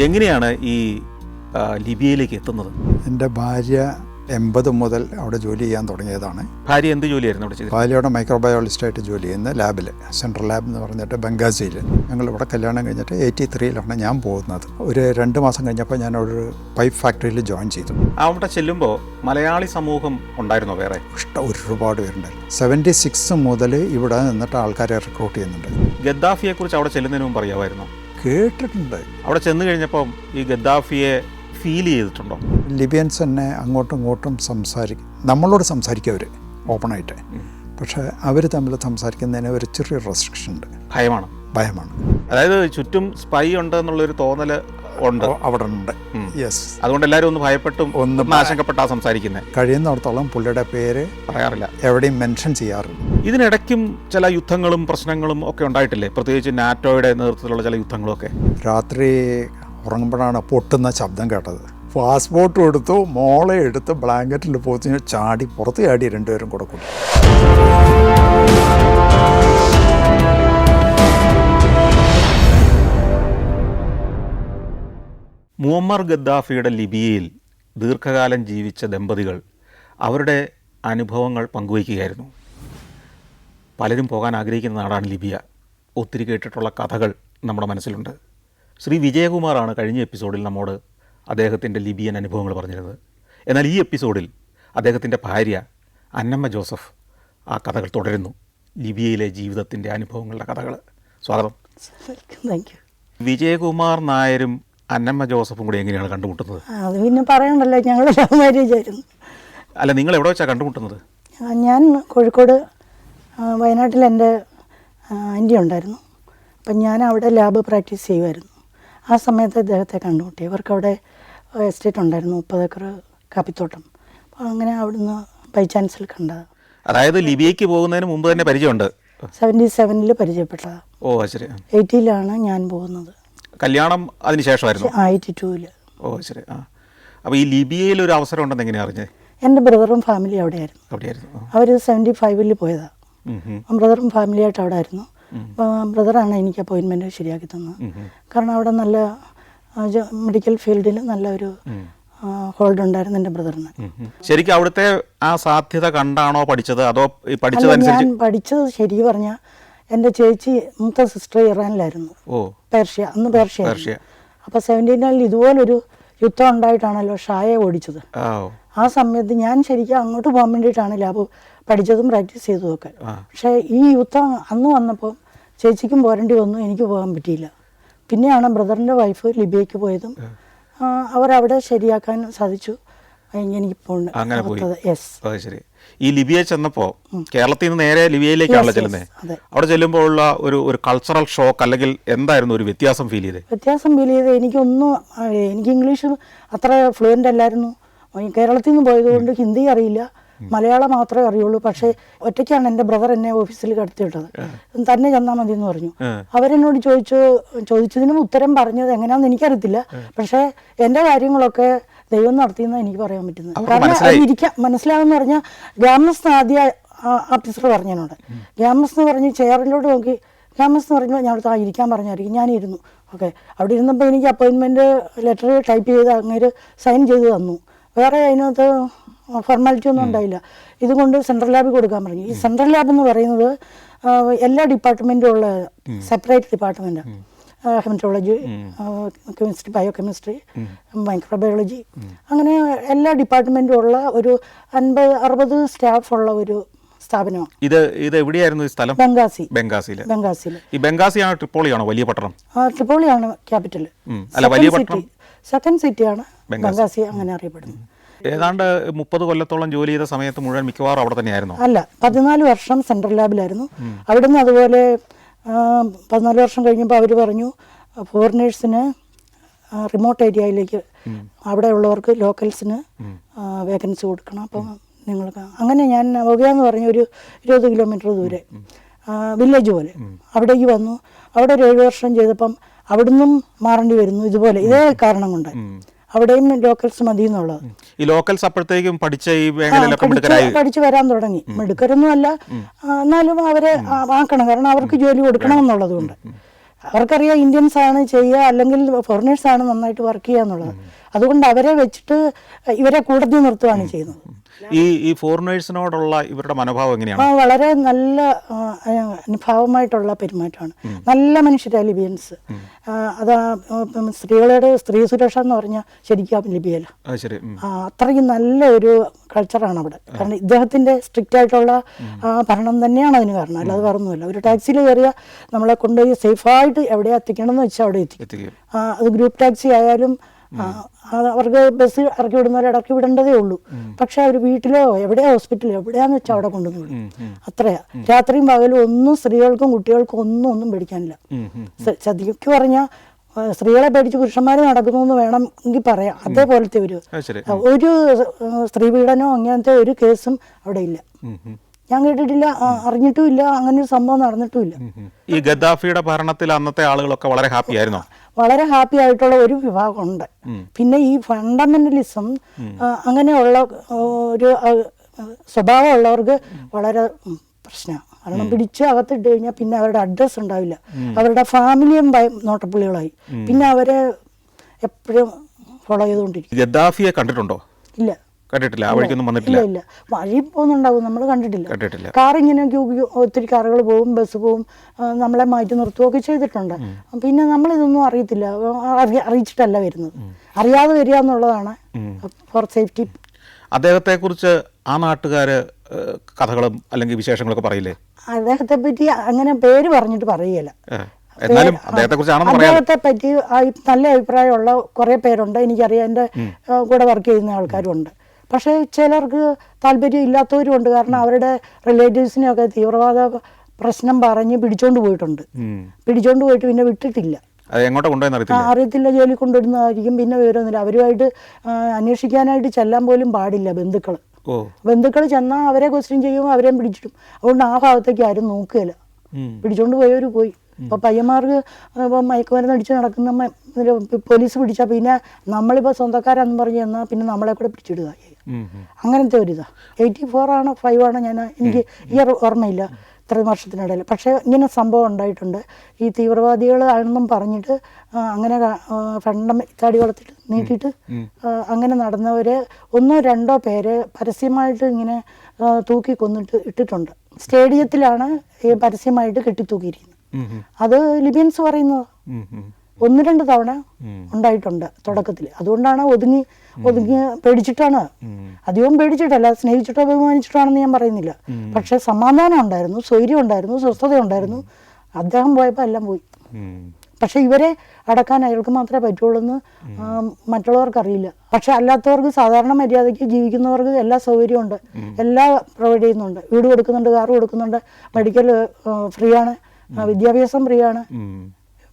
എങ്ങനെയാണ് ഈ ലിബിയയിലേക്ക് എത്തുന്നത്? എൻ്റെ ഭാര്യ 80 മുതൽ അവിടെ ജോലി ചെയ്യാൻ തുടങ്ങിയതാണ്. ഭാര്യ എന്ത് ജോലിയായിരുന്നു അവിടെ ചെയ്തത്? ഭാര്യയുടെ മൈക്രോബയോളജിസ്റ്റായിട്ട് ജോലി ചെയ്യുന്ന ലാബിൽ, സെൻട്രൽ ലാബ് എന്ന് പറഞ്ഞിട്ട് ബംഗാസിയിൽ. ഞങ്ങളിവിടെ കല്യാണം കഴിഞ്ഞിട്ട് 83-ലാണ് ഞാൻ പോകുന്നത്. ഒരു 2 മാസം കഴിഞ്ഞപ്പോൾ ഞാൻ ഒരു പൈപ്പ് ഫാക്ടറിയിൽ ജോയിൻ ചെയ്തു. അവിടെ ചെല്ലുമ്പോൾ മലയാളി സമൂഹം ഉണ്ടായിരുന്നോ? വേറെ ഒരുപാട് പേരുണ്ടായിരുന്നു. 76 മുതൽ ഇവിടെ നിന്നിട്ട് ആൾക്കാരെ റിക്രൂട്ട് ചെയ്യുന്നുണ്ട്. ഗദ്ദാഫിയെക്കുറിച്ച് അവിടെ ചെല്ലുന്നതിന് മുമ്പ് അറിയാമായിരുന്നോ? കേട്ടിട്ടുണ്ട്. അവിടെ ചെന്ന് കഴിഞ്ഞപ്പം ഈ ഗദ്ദാഫിയെ ഫീൽ ചെയ്തിട്ടുണ്ടോ? ലിബിയൻസ് തന്നെ അങ്ങോട്ടും ഇങ്ങോട്ടും നമ്മളോട് സംസാരിക്കും അവർ ഓപ്പണായിട്ട്. പക്ഷേ അവർ തമ്മിൽ സംസാരിക്കുന്നതിന് ഒരു ചെറിയ റെസ്ട്രിക്ഷൻ ഉണ്ട്. ഭയമാണ്. അതായത് ചുറ്റും സ്പൈ ഉണ്ട് എന്നുള്ളൊരു തോന്നൽ ഉണ്ട് അവിടെ ഉണ്ട്. യെസ്. അതുകൊണ്ട് എല്ലാവരും ഒന്ന് ഭയപ്പെട്ടും ആശങ്കപ്പെട്ടാ സംസാരിക്കുന്നത്. കഴിയുന്നിടത്തോളം പുള്ളിയുടെ പേര് പറയാറില്ല, എവിടെയും മെൻഷൻ ചെയ്യാറില്ല. ഇതിനിടയ്ക്കും ചില യുദ്ധങ്ങളും പ്രശ്നങ്ങളും ഒക്കെ ഉണ്ടായിട്ടില്ലേ? പ്രത്യേകിച്ച് നാറ്റോയുടെ നേതൃത്വത്തിലുള്ള ചില യുദ്ധങ്ങളൊക്കെ. രാത്രി ഉറങ്ങുമ്പോഴാണ് പൊട്ടുന്ന ശബ്ദം കേട്ടത്. പാസ്പോർട്ട് എടുത്തു, മോളെ എടുത്ത് ബ്ലാങ്കറ്റിൽ പോത്തി ചാടി പുറത്ത് ചാടി രണ്ടുപേരും കൂടെ കൂടി. മുഅമ്മർ ഗദ്ദാഫിയുടെ ലിബിയയിൽ ദീർഘകാലം ജീവിച്ച ദമ്പതികൾ അവരുടെ അനുഭവങ്ങൾ പങ്കുവയ്ക്കുകയായിരുന്നു. പലരും പോകാൻ ആഗ്രഹിക്കുന്ന നാടാണ് ലിബിയ. ഒത്തിരി കേട്ടിട്ടുള്ള കഥകൾ നമ്മുടെ മനസ്സിലുണ്ട്. ശ്രീ വിജയകുമാറാണ് കഴിഞ്ഞ എപ്പിസോഡിൽ നമ്മോട് അദ്ദേഹത്തിൻ്റെ ലിബിയൻ അനുഭവങ്ങൾ പറഞ്ഞിരുന്നത്. എന്നാൽ ഈ എപ്പിസോഡിൽ അദ്ദേഹത്തിൻ്റെ ഭാര്യ അന്നമ്മ ജോസഫ് ആ കഥകൾ തുടരുന്നു. ലിബിയയിലെ ജീവിതത്തിൻ്റെ അനുഭവങ്ങളുടെ കഥകൾ. സ്വാഗതം. Thank you. വിജയകുമാർ നായരും അന്നമ്മ ജോസഫും കൂടി എങ്ങനെയാണ് കണ്ടുമുട്ടുന്നത്? അത് പിന്നെ പറയണ്ടല്ലോ, ഞങ്ങൾ ലവ് മാരേജ് ആയിരുന്നു. അല്ല, നിങ്ങൾ എവിടെ വെച്ചാണ് കണ്ടുമുട്ടുന്നത്? ഞാൻ കോഴിക്കോട് വയനാട്ടിൽ എൻ്റെ ആൻറ്റി ഉണ്ടായിരുന്നു. അപ്പം ഞാൻ അവിടെ ലാബ് പ്രാക്ടീസ് ചെയ്യുമായിരുന്നു. ആ സമയത്ത് ഇദ്ദേഹത്തെ കണ്ടുമുട്ടി. ഇവർക്ക് അവിടെ എസ്റ്റേറ്റ് ഉണ്ടായിരുന്നു, 30 ഏക്കർ കാപ്പിത്തോട്ടം. അപ്പോൾ അങ്ങനെ അവിടുന്ന് ബൈ ചാൻസിൽ കണ്ടത്. അതായത് ലിബിയയ്ക്ക് പോകുന്നതിന് മുമ്പ് തന്നെ പരിചയമുണ്ട്? 77-ൽ പരിചയപ്പെട്ടതാണ്. ഓ ശരി. 80-ലാണ് ഞാൻ പോകുന്നത്. കല്യാണം അതിന് ശേഷമായിരുന്നു? 82-ൽ. ഓ ശരി. അപ്പോൾ ഈ ലിബിയയിൽ ഒരു അവസരം ഉണ്ടെന്ന് എങ്ങനെയാണ് അറിഞ്ഞത്? എൻ്റെ ബ്രദറും ഫാമിലി അവിടെയായിരുന്നു. അവർ 75-ൽ പോയതാണ്. ബ്രദറും ഫാമിലിയായിട്ട് അവിടെ ആയിരുന്നു. അപ്പോൾ ബ്രദറാണ് എനിക്ക് അപ്പോയിൻമെൻറ്റ് ശരിയാക്കി തന്നത്. കാരണം അവിടെ നല്ല മെഡിക്കൽ ഫീൽഡിൽ നല്ലൊരു ഹോൾഡ് ഉണ്ടായിരുന്നു എൻ്റെ ബ്രദറിന്. ശരിക്കും അവിടുത്തെ ആ സാധ്യത കണ്ടാണോ പഠിച്ചത്, അതോ ഞാൻ പഠിച്ചത് ശരി പറഞ്ഞാൽ എൻ്റെ ചേച്ചി മൂത്ത സിസ്റ്റർ ഇറാനിലായിരുന്നു, പേർഷ്യ. അന്ന് പേർഷ്യ. അപ്പോൾ 79-ൽ ഇതുപോലൊരു യുദ്ധം ഉണ്ടായിട്ടാണല്ലോ ഷായെ ഓടിച്ചത്. ആ സമയത്ത് ഞാൻ ശരിക്കും അങ്ങോട്ട് പോകാൻ വേണ്ടിയിട്ടാണ് ലാബ് പഠിച്ചതും പ്രാക്ടീസ് ചെയ്തതുമൊക്കെ. പക്ഷേ ഈ യുദ്ധം അന്ന് വന്നപ്പോൾ ചേച്ചിക്കും പോരേണ്ടി വന്നു, എനിക്ക് പോകാൻ പറ്റിയില്ല. പിന്നെയാണ് ബ്രദറിൻ്റെ വൈഫ് ലിബിയയ്ക്ക് പോയതും അവരവിടെ ശരിയാക്കാൻ സാധിച്ചു. എനിക്ക് അങ്ങനെ പോയി. ശരി. ഈ ലിബിയ ചെന്നപ്പോൾ കേരളത്തിൽ നിന്ന് നേരെ ലിബിയയിലേക്കാണല്ലോ ചെല്ലുന്നത്. അവിടെ ചെല്ലുമ്പോൾ ഉള്ള ഒരു കൾച്ചറൽ ഷോക്ക് അല്ലെങ്കിൽ എന്തായിരുന്നു ഒരു വ്യത്യാസം ഫീൽ ചെയ്തത്? എനിക്ക് ഇംഗ്ലീഷ് അത്ര ഫ്ലുവൻ്റ് അല്ലായിരുന്നു. കേരളത്തിൽ നിന്ന് പോയതുകൊണ്ട് ഹിന്ദി അറിയില്ല, മലയാളം മാത്രമേ അറിയുള്ളൂ. പക്ഷേ ഒറ്റയ്ക്കാണ് എൻ്റെ ബ്രദർ എന്നെ ഓഫീസിൽ കടത്തിയിട്ടത്. തന്നെ ചെന്നാൽ മതി എന്ന് പറഞ്ഞു. അവരെന്നോട് ചോദിച്ചതിനും ഉത്തരം പറഞ്ഞത് എങ്ങനെയാണെന്ന് എനിക്കറിയത്തില്ല. പക്ഷേ എൻ്റെ കാര്യങ്ങളൊക്കെ ദൈവം നടത്തിയെന്ന് എനിക്ക് പറയാൻ പറ്റുന്നത്. കാരണം മനസ്സിലാവെന്ന് പറഞ്ഞാൽ ഗ്യാമസ് ആദ്യ ഓഫീസർ പറഞ്ഞതിനോട് ഗ്യാമസ് എന്ന് പറഞ്ഞ് ചെയറിലോട്ട് നോക്കി ഗ്യാമസ് എന്ന് പറഞ്ഞാൽ ഞാൻ അടുത്ത് ഇരിക്കാൻ പറഞ്ഞായിരിക്കും. ഞാനിരുന്നു. ഓക്കെ. അവിടെ ഇരുന്നപ്പോൾ എനിക്ക് അപ്പോയിൻമെൻറ്റ് ലെറ്റർ ടൈപ്പ് ചെയ്ത് അങ്ങേര് സൈൻ ചെയ്ത് തന്നു. വേറെ അതിനകത്ത് ഫോർമാലിറ്റി ഒന്നും ഉണ്ടായില്ല. ഇതുകൊണ്ട് സെൻട്രൽ ലാബിൽ കൊടുക്കാൻ പറഞ്ഞു. ഈ സെൻട്രൽ ലാബ് എന്ന് പറയുന്നത് എല്ലാ ഡിപ്പാർട്ട്മെൻറ്റും ഉള്ള സെപ്പറേറ്റ് ഡിപ്പാർട്ട്മെൻറ്റാണ്. ഹെമറ്റോളജി, കെമിസ്ട്രി, ബയോകെമിസ്ട്രി, മൈക്രോബയോളജി, അങ്ങനെ എല്ലാ ഡിപ്പാർട്ട്മെൻറ്റും ഉള്ള ഒരു 50-60 സ്റ്റാഫുള്ള ഒരു സ്ഥാപനമാണ്. ഇത് എവിടെയായിരുന്നു ഈ സ്ഥലം? ബംഗാസിയിൽ. ഈ ബംഗാസിയാണോ ട്രിപ്പോളിയാണോ വലിയ പട്ടണം? ട്രിപ്പോളിയാണ് ക്യാപിറ്റൽ. സെക്കൻഡ് സിറ്റിയാണ് ബംഗാസി, അങ്ങനെ അറിയപ്പെടുന്നത്. ഏതാണ്ട് 30 കൊല്ലത്തോളം ജോലി ചെയ്ത സമയത്ത് മുഴുവൻ മിക്കവാറും അവിടെ തന്നെയായിരുന്നു? അല്ല, 14 വർഷം സെൻട്രൽ ലാബിലായിരുന്നു. അവിടുന്ന് അതുപോലെ 14 വർഷം കഴിഞ്ഞപ്പോൾ അവർ പറഞ്ഞു ഫോറിനേഴ്സിന് റിമോട്ട് ഏരിയയിലേക്ക്, അവിടെ ഉള്ളവർക്ക് ലോക്കൽസിന് വേക്കൻസി കൊടുക്കണം. അപ്പം നിങ്ങൾക്ക് അങ്ങനെ ഞാൻ വകയെന്ന് പറഞ്ഞ ഒരു 20 കിലോമീറ്റർ ദൂരെ വില്ലേജ് പോലെ അവിടേക്ക് വന്നു. അവിടെ ഒരു 7 വർഷം ചെയ്തപ്പം അവിടുന്നും മാറേണ്ടി വരുന്നു. ഇതുപോലെ ഇതേ കാരണം കൊണ്ട് അവിടെയും ലോക്കൽസ് മതി എന്നുള്ളത്. ഈ ലോക്കൽസ് അപ്പോഴത്തേക്കും പഠിച്ചു വരാൻ തുടങ്ങി. മിടുക്കരൊന്നും അല്ല, എന്നാലും അവരെ ആക്കണം, കാരണം അവർക്ക് ജോലി കൊടുക്കണം എന്നുള്ളത് കൊണ്ട്. അവർക്കറിയാം ഇന്ത്യൻസ് ആണ് ചെയ്യുക അല്ലെങ്കിൽ ഫോറിനേഴ്സ് ആണ് നന്നായിട്ട് വർക്ക് ചെയ്യുക എന്നുള്ളത്. അതുകൊണ്ട് അവരെ വെച്ചിട്ട് ഇവരെ കൂട്ടത്തിൽ നിർത്തുകയാണ് ചെയ്യുന്നത്. ഈ ഫോറിനേഴ്സിനോടുള്ള ഇവരുടെ മനോഭാവം എങ്ങനെയാണ്? വളരെ നല്ല അനുഭാവമായിട്ടുള്ള പെരുമാറ്റമാണ്. നല്ല മനുഷ്യരാണ് ലിബിയൻസ്. അതാ സ്ത്രീകളുടെ സ്ത്രീ സുരക്ഷ എന്ന് പറഞ്ഞാൽ ശരിക്കും ലിബിയല്ല. അത്രയ്ക്കും നല്ല ഒരു കൾച്ചറാണ് അവിടെ. കാരണം ഇദ്ദേഹത്തിന്റെ സ്ട്രിക്റ്റ് ആയിട്ടുള്ള ഭരണം തന്നെയാണ് അതിന് കാരണം, അല്ലാതെ വേറൊന്നുമില്ല. ഒരു ടാക്സിയിൽ കയറിയാൽ നമ്മളെ കൊണ്ടുപോയി സേഫായിട്ട് എവിടെയാ എത്തിക്കണം എന്ന് വെച്ചാൽ അവിടെ എത്തിക്കും. അത് ഗ്രൂപ്പ് ടാക്സി ആയാലും അവർക്ക് ബസ് ഇറക്കി വിടുന്നവരെ ഇറക്കി വിടേണ്ടതേ ഉള്ളൂ. പക്ഷെ അവർ വീട്ടിലോ എവിടെയാ ഹോസ്പിറ്റലോ എവിടെയാന്ന് വെച്ചാൽ അവിടെ കൊണ്ടുവന്നു വിടും. അത്രയാ. രാത്രിയും പകലും ഒന്നും സ്ത്രീകൾക്കും കുട്ടികൾക്കും ഒന്നും പേടിക്കാനില്ല. ചതിക്ക് പറഞ്ഞാൽ സ്ത്രീകളെ പേടിച്ച് പുരുഷന്മാർ നടക്കുന്നു എന്ന് വേണമെങ്കിൽ പറയാം. അതേപോലത്തെ ഒരു സ്ത്രീ പീഡനോ അങ്ങനത്തെ ഒരു കേസും അവിടെ ഇല്ല. ഞാൻ കേട്ടിട്ടില്ല, അറിഞ്ഞിട്ടും ഇല്ല, അങ്ങനെ ഒരു സംഭവം നടന്നിട്ടുമില്ല. ഈ ഗദ്ദാഫിയുടെ ഭരണത്തിൽ അന്നത്തെ ആളുകളൊക്കെ വളരെ ഹാപ്പി ആയിരുന്നോ? വളരെ ഹാപ്പി ആയിട്ടുള്ള ഒരു വിഭാഗമുണ്ട്. പിന്നെ ഈ ഫണ്ടമെന്റലിസം അങ്ങനെയുള്ള ഒരു സ്വഭാവമുള്ളവർക്ക് വളരെ പ്രശ്നമാണ്. കാരണം പിടിച്ച് അകത്തിട്ട് കഴിഞ്ഞാൽ പിന്നെ അവരുടെ അഡ്രസ്സ് ഉണ്ടാവില്ല. അവരുടെ ഫാമിലിയും നോട്ടപ്പുള്ളികളായി. പിന്നെ അവരെ എപ്പോഴും ഫോളോ ചെയ്തുകൊണ്ടിരിക്കും. ഗദ്ദാഫിയെ കണ്ടിട്ടുണ്ടോ? ഇല്ല, കണ്ടിട്ടില്ല. ആ വഴിക്കൊന്നും വന്നിട്ടില്ല. ഇല്ല, വഴി പോകുന്നുണ്ടാവും, നമ്മൾ കണ്ടിട്ടില്ല. കാർ ഇങ്ങനെ ഒത്തിരി കാറുകൾ പോവും, ബസ് പോവും, നമ്മളെ മാറ്റി നിർത്തുകയൊക്കെ ചെയ്തിട്ടുണ്ട്. പിന്നെ നമ്മളിതൊന്നും അറിയത്തില്ല, അറിയിച്ചിട്ടല്ല വരുന്നത്. അറിയാതെ വരിക എന്നുള്ളതാണ് ഫോർ സേഫ്റ്റി. അദ്ദേഹത്തെ കുറിച്ച് ആ നാട്ടുകാര് കഥകളും അല്ലെങ്കിൽ വിശേഷങ്ങളൊക്കെ പറയില്ലേ? അദ്ദേഹത്തെ പറ്റി അങ്ങനെ പേര് പറഞ്ഞിട്ട് പറയുകയില്ല. അദ്ദേഹത്തെ പറ്റി നല്ല അഭിപ്രായമുള്ള കുറെ പേരുണ്ട്, എനിക്കറിയാം. എൻ്റെ കൂടെ വർക്ക് ചെയ്യുന്ന ആൾക്കാരുണ്ട്. പക്ഷേ ചിലർക്ക് താല്പര്യം ഇല്ലാത്തവരും ഉണ്ട്. കാരണം അവരുടെ റിലേറ്റീവ്സിനെയൊക്കെ തീവ്രവാദ പ്രശ്നം പറഞ്ഞ് പിടിച്ചോണ്ട് പോയിട്ടുണ്ട്. പിടിച്ചോണ്ട് പോയിട്ട് പിന്നെ വിട്ടിട്ടില്ല. അറിയത്തില്ല, ജയിലിൽ കൊണ്ടുവരുന്നതായിരിക്കും. പിന്നെ വിവരമൊന്നുമില്ല. അവരുമായിട്ട് അന്വേഷിക്കാനായിട്ട് ചെല്ലാൻ പോലും പാടില്ല ബന്ധുക്കൾ ചെന്നാൽ അവരെ ക്വസ്റ്റ്യൻ ചെയ്യും, അവരെയും പിടിച്ചിട്ടും. അതുകൊണ്ട് ആ ഭാഗത്തേക്ക് ആരും നോക്കുകയില്ല. പിടിച്ചോണ്ട് പോയവർ പോയി. ഇപ്പോൾ പയ്യന്മാർക്ക് ഇപ്പോൾ മയക്കുമരുന്ന് അടിച്ച് നടക്കുന്ന പോലീസ് പിടിച്ചാൽ പിന്നെ നമ്മളിപ്പോൾ സ്വന്തക്കാരാണെന്ന് പറഞ്ഞ് ചെന്നാൽ പിന്നെ നമ്മളെ കൂടെ പിടിച്ചിടുക. അങ്ങനത്തെ ഒരിതാ. 84 ആണോ 5 ആണോ എനിക്ക് ഇയർ ഓർമ്മയില്ല, ഇത്രയും വർഷത്തിനിടയിൽ. പക്ഷേ ഇങ്ങനെ സംഭവം ഉണ്ടായിട്ടുണ്ട്. ഈ തീവ്രവാദികൾ ആണെന്നും പറഞ്ഞിട്ട് അങ്ങനെ ഫണ്ടം ഇത്താടി വളർത്തിട്ട് നീട്ടിയിട്ട് അങ്ങനെ നടന്നവരെ 1-2 പേര് പരസ്യമായിട്ട് ഇങ്ങനെ തൂക്കി കൊന്നിട്ട് ഇട്ടിട്ടുണ്ട്. സ്റ്റേഡിയത്തിലാണ് പരസ്യമായിട്ട് കെട്ടിത്തൂക്കിയിരിക്കുന്നത്. അത് ലിബിയൻസ് പറയുന്നത് 1-2 തവണ ഉണ്ടായിട്ടുണ്ട് തുടക്കത്തിൽ. അതുകൊണ്ടാണ് ഒതുങ്ങി പേടിച്ചിട്ടാണ്. അധികവും പേടിച്ചിട്ടല്ല, സ്നേഹിച്ചിട്ടോ ബഹുമാനിച്ചിട്ടാണെന്ന് ഞാൻ പറയുന്നില്ല. പക്ഷെ സമാധാനം ഉണ്ടായിരുന്നു, സ്വൈര്യം ഉണ്ടായിരുന്നു, സ്വസ്ഥത ഉണ്ടായിരുന്നു. അദ്ദേഹം പോയപ്പോൾ എല്ലാം പോയി. പക്ഷെ ഇവരെ അടക്കാൻ അയാൾക്ക് മാത്രമേ പറ്റുള്ളൂ എന്ന് മറ്റുള്ളവർക്ക് അറിയില്ല. പക്ഷെ അല്ലാത്തവർക്ക്, സാധാരണ മര്യാദയ്ക്ക് ജീവിക്കുന്നവർക്ക് എല്ലാ സൗകര്യവും ഉണ്ട്, എല്ലാം പ്രൊവൈഡ് ചെയ്യുന്നുണ്ട്. വീട് കൊടുക്കുന്നുണ്ട്, കാറ് കൊടുക്കുന്നുണ്ട്, മെഡിക്കൽ ഫ്രീ ആണ്, വിദ്യാഭ്യാസം ഫ്രീ ആണ്,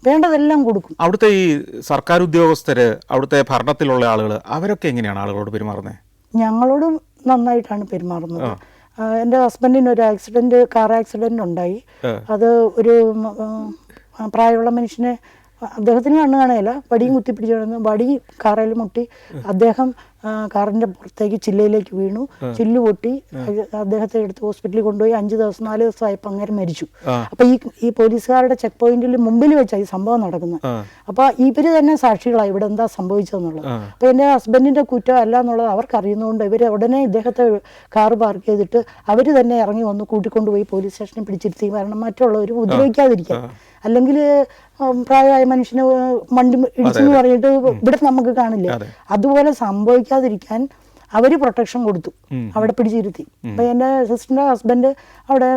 വേണ്ടതെല്ലാം കൊടുക്കും. അവിടുത്തെ ഈ സർക്കാർ ഉദ്യോഗസ്ഥര്, അവിടുത്തെ ഭരണത്തിലുള്ള ആളുകൾ, അവരൊക്കെ എങ്ങനെയാണ് ആളുകളോട് പെരുമാറുന്നത്? ഞങ്ങളോടും നന്നായിട്ടാണ് പെരുമാറുന്നത്. എൻ്റെ ഹസ്ബൻഡിന് ഒരു കാർ ആക്സിഡന്റ് ഉണ്ടായി. അത് ഒരു പ്രായമുള്ള മനുഷ്യനെ, അദ്ദേഹത്തിന് കണ്ണു കാണുകയില്ല, വടിയും കുത്തിപ്പിടിച്ചു കിടന്നു. വടി കാറിൽ മുട്ടി അദ്ദേഹം കാറിൻ്റെ പുറത്തേക്ക് ചില്ലയിലേക്ക് വീണു. ചില്ല് പൊട്ടി അദ്ദേഹത്തെ എടുത്ത് ഹോസ്പിറ്റലിൽ കൊണ്ടുപോയി. 5 ദിവസം 4 ദിവസം ആയപ്പോൾ അങ്ങനെ മരിച്ചു. അപ്പോൾ ഈ പോലീസുകാരുടെ ചെക്ക് പോയിന്റിൽ മുമ്പിൽ വെച്ചാണ് ഈ സംഭവം നടക്കുന്നത്. അപ്പോൾ ഇവർ തന്നെ സാക്ഷികളായി ഇവിടെ എന്താ സംഭവിച്ചതെന്നുള്ളത്. അപ്പോൾ എൻ്റെ ഹസ്ബൻഡിൻ്റെ കുറ്റം അല്ല എന്നുള്ളത് അവർക്ക് അറിയുന്നതുകൊണ്ട് ഇവർ ഉടനെ ഇദ്ദേഹത്തെ കാറ് പാർക്ക് ചെയ്തിട്ട് അവർ തന്നെ ഇറങ്ങി വന്ന് കൂട്ടിക്കൊണ്ടുപോയി പോലീസ് സ്റ്റേഷനിൽ പിടിച്ചിരുത്തി. കാരണം മറ്റുള്ളവർ ഉപദ്രവിക്കാതിരിക്കാൻ. അല്ലെങ്കിൽ പ്രായമായ മനുഷ്യന് വണ്ടി ഇടിച്ചെന്ന് പറഞ്ഞിട്ട് ഇവിടെ നമുക്ക് കാണില്ല. അതുപോലെ സംഭവിക്കാതിരിക്കാൻ അവർ പ്രൊട്ടക്ഷൻ കൊടുത്തു, അവിടെ പിടിച്ചിരുത്തി. അപ്പം എൻ്റെ സിസ്റ്ററിൻ്റെ ഹസ്ബൻഡ് അവിടെ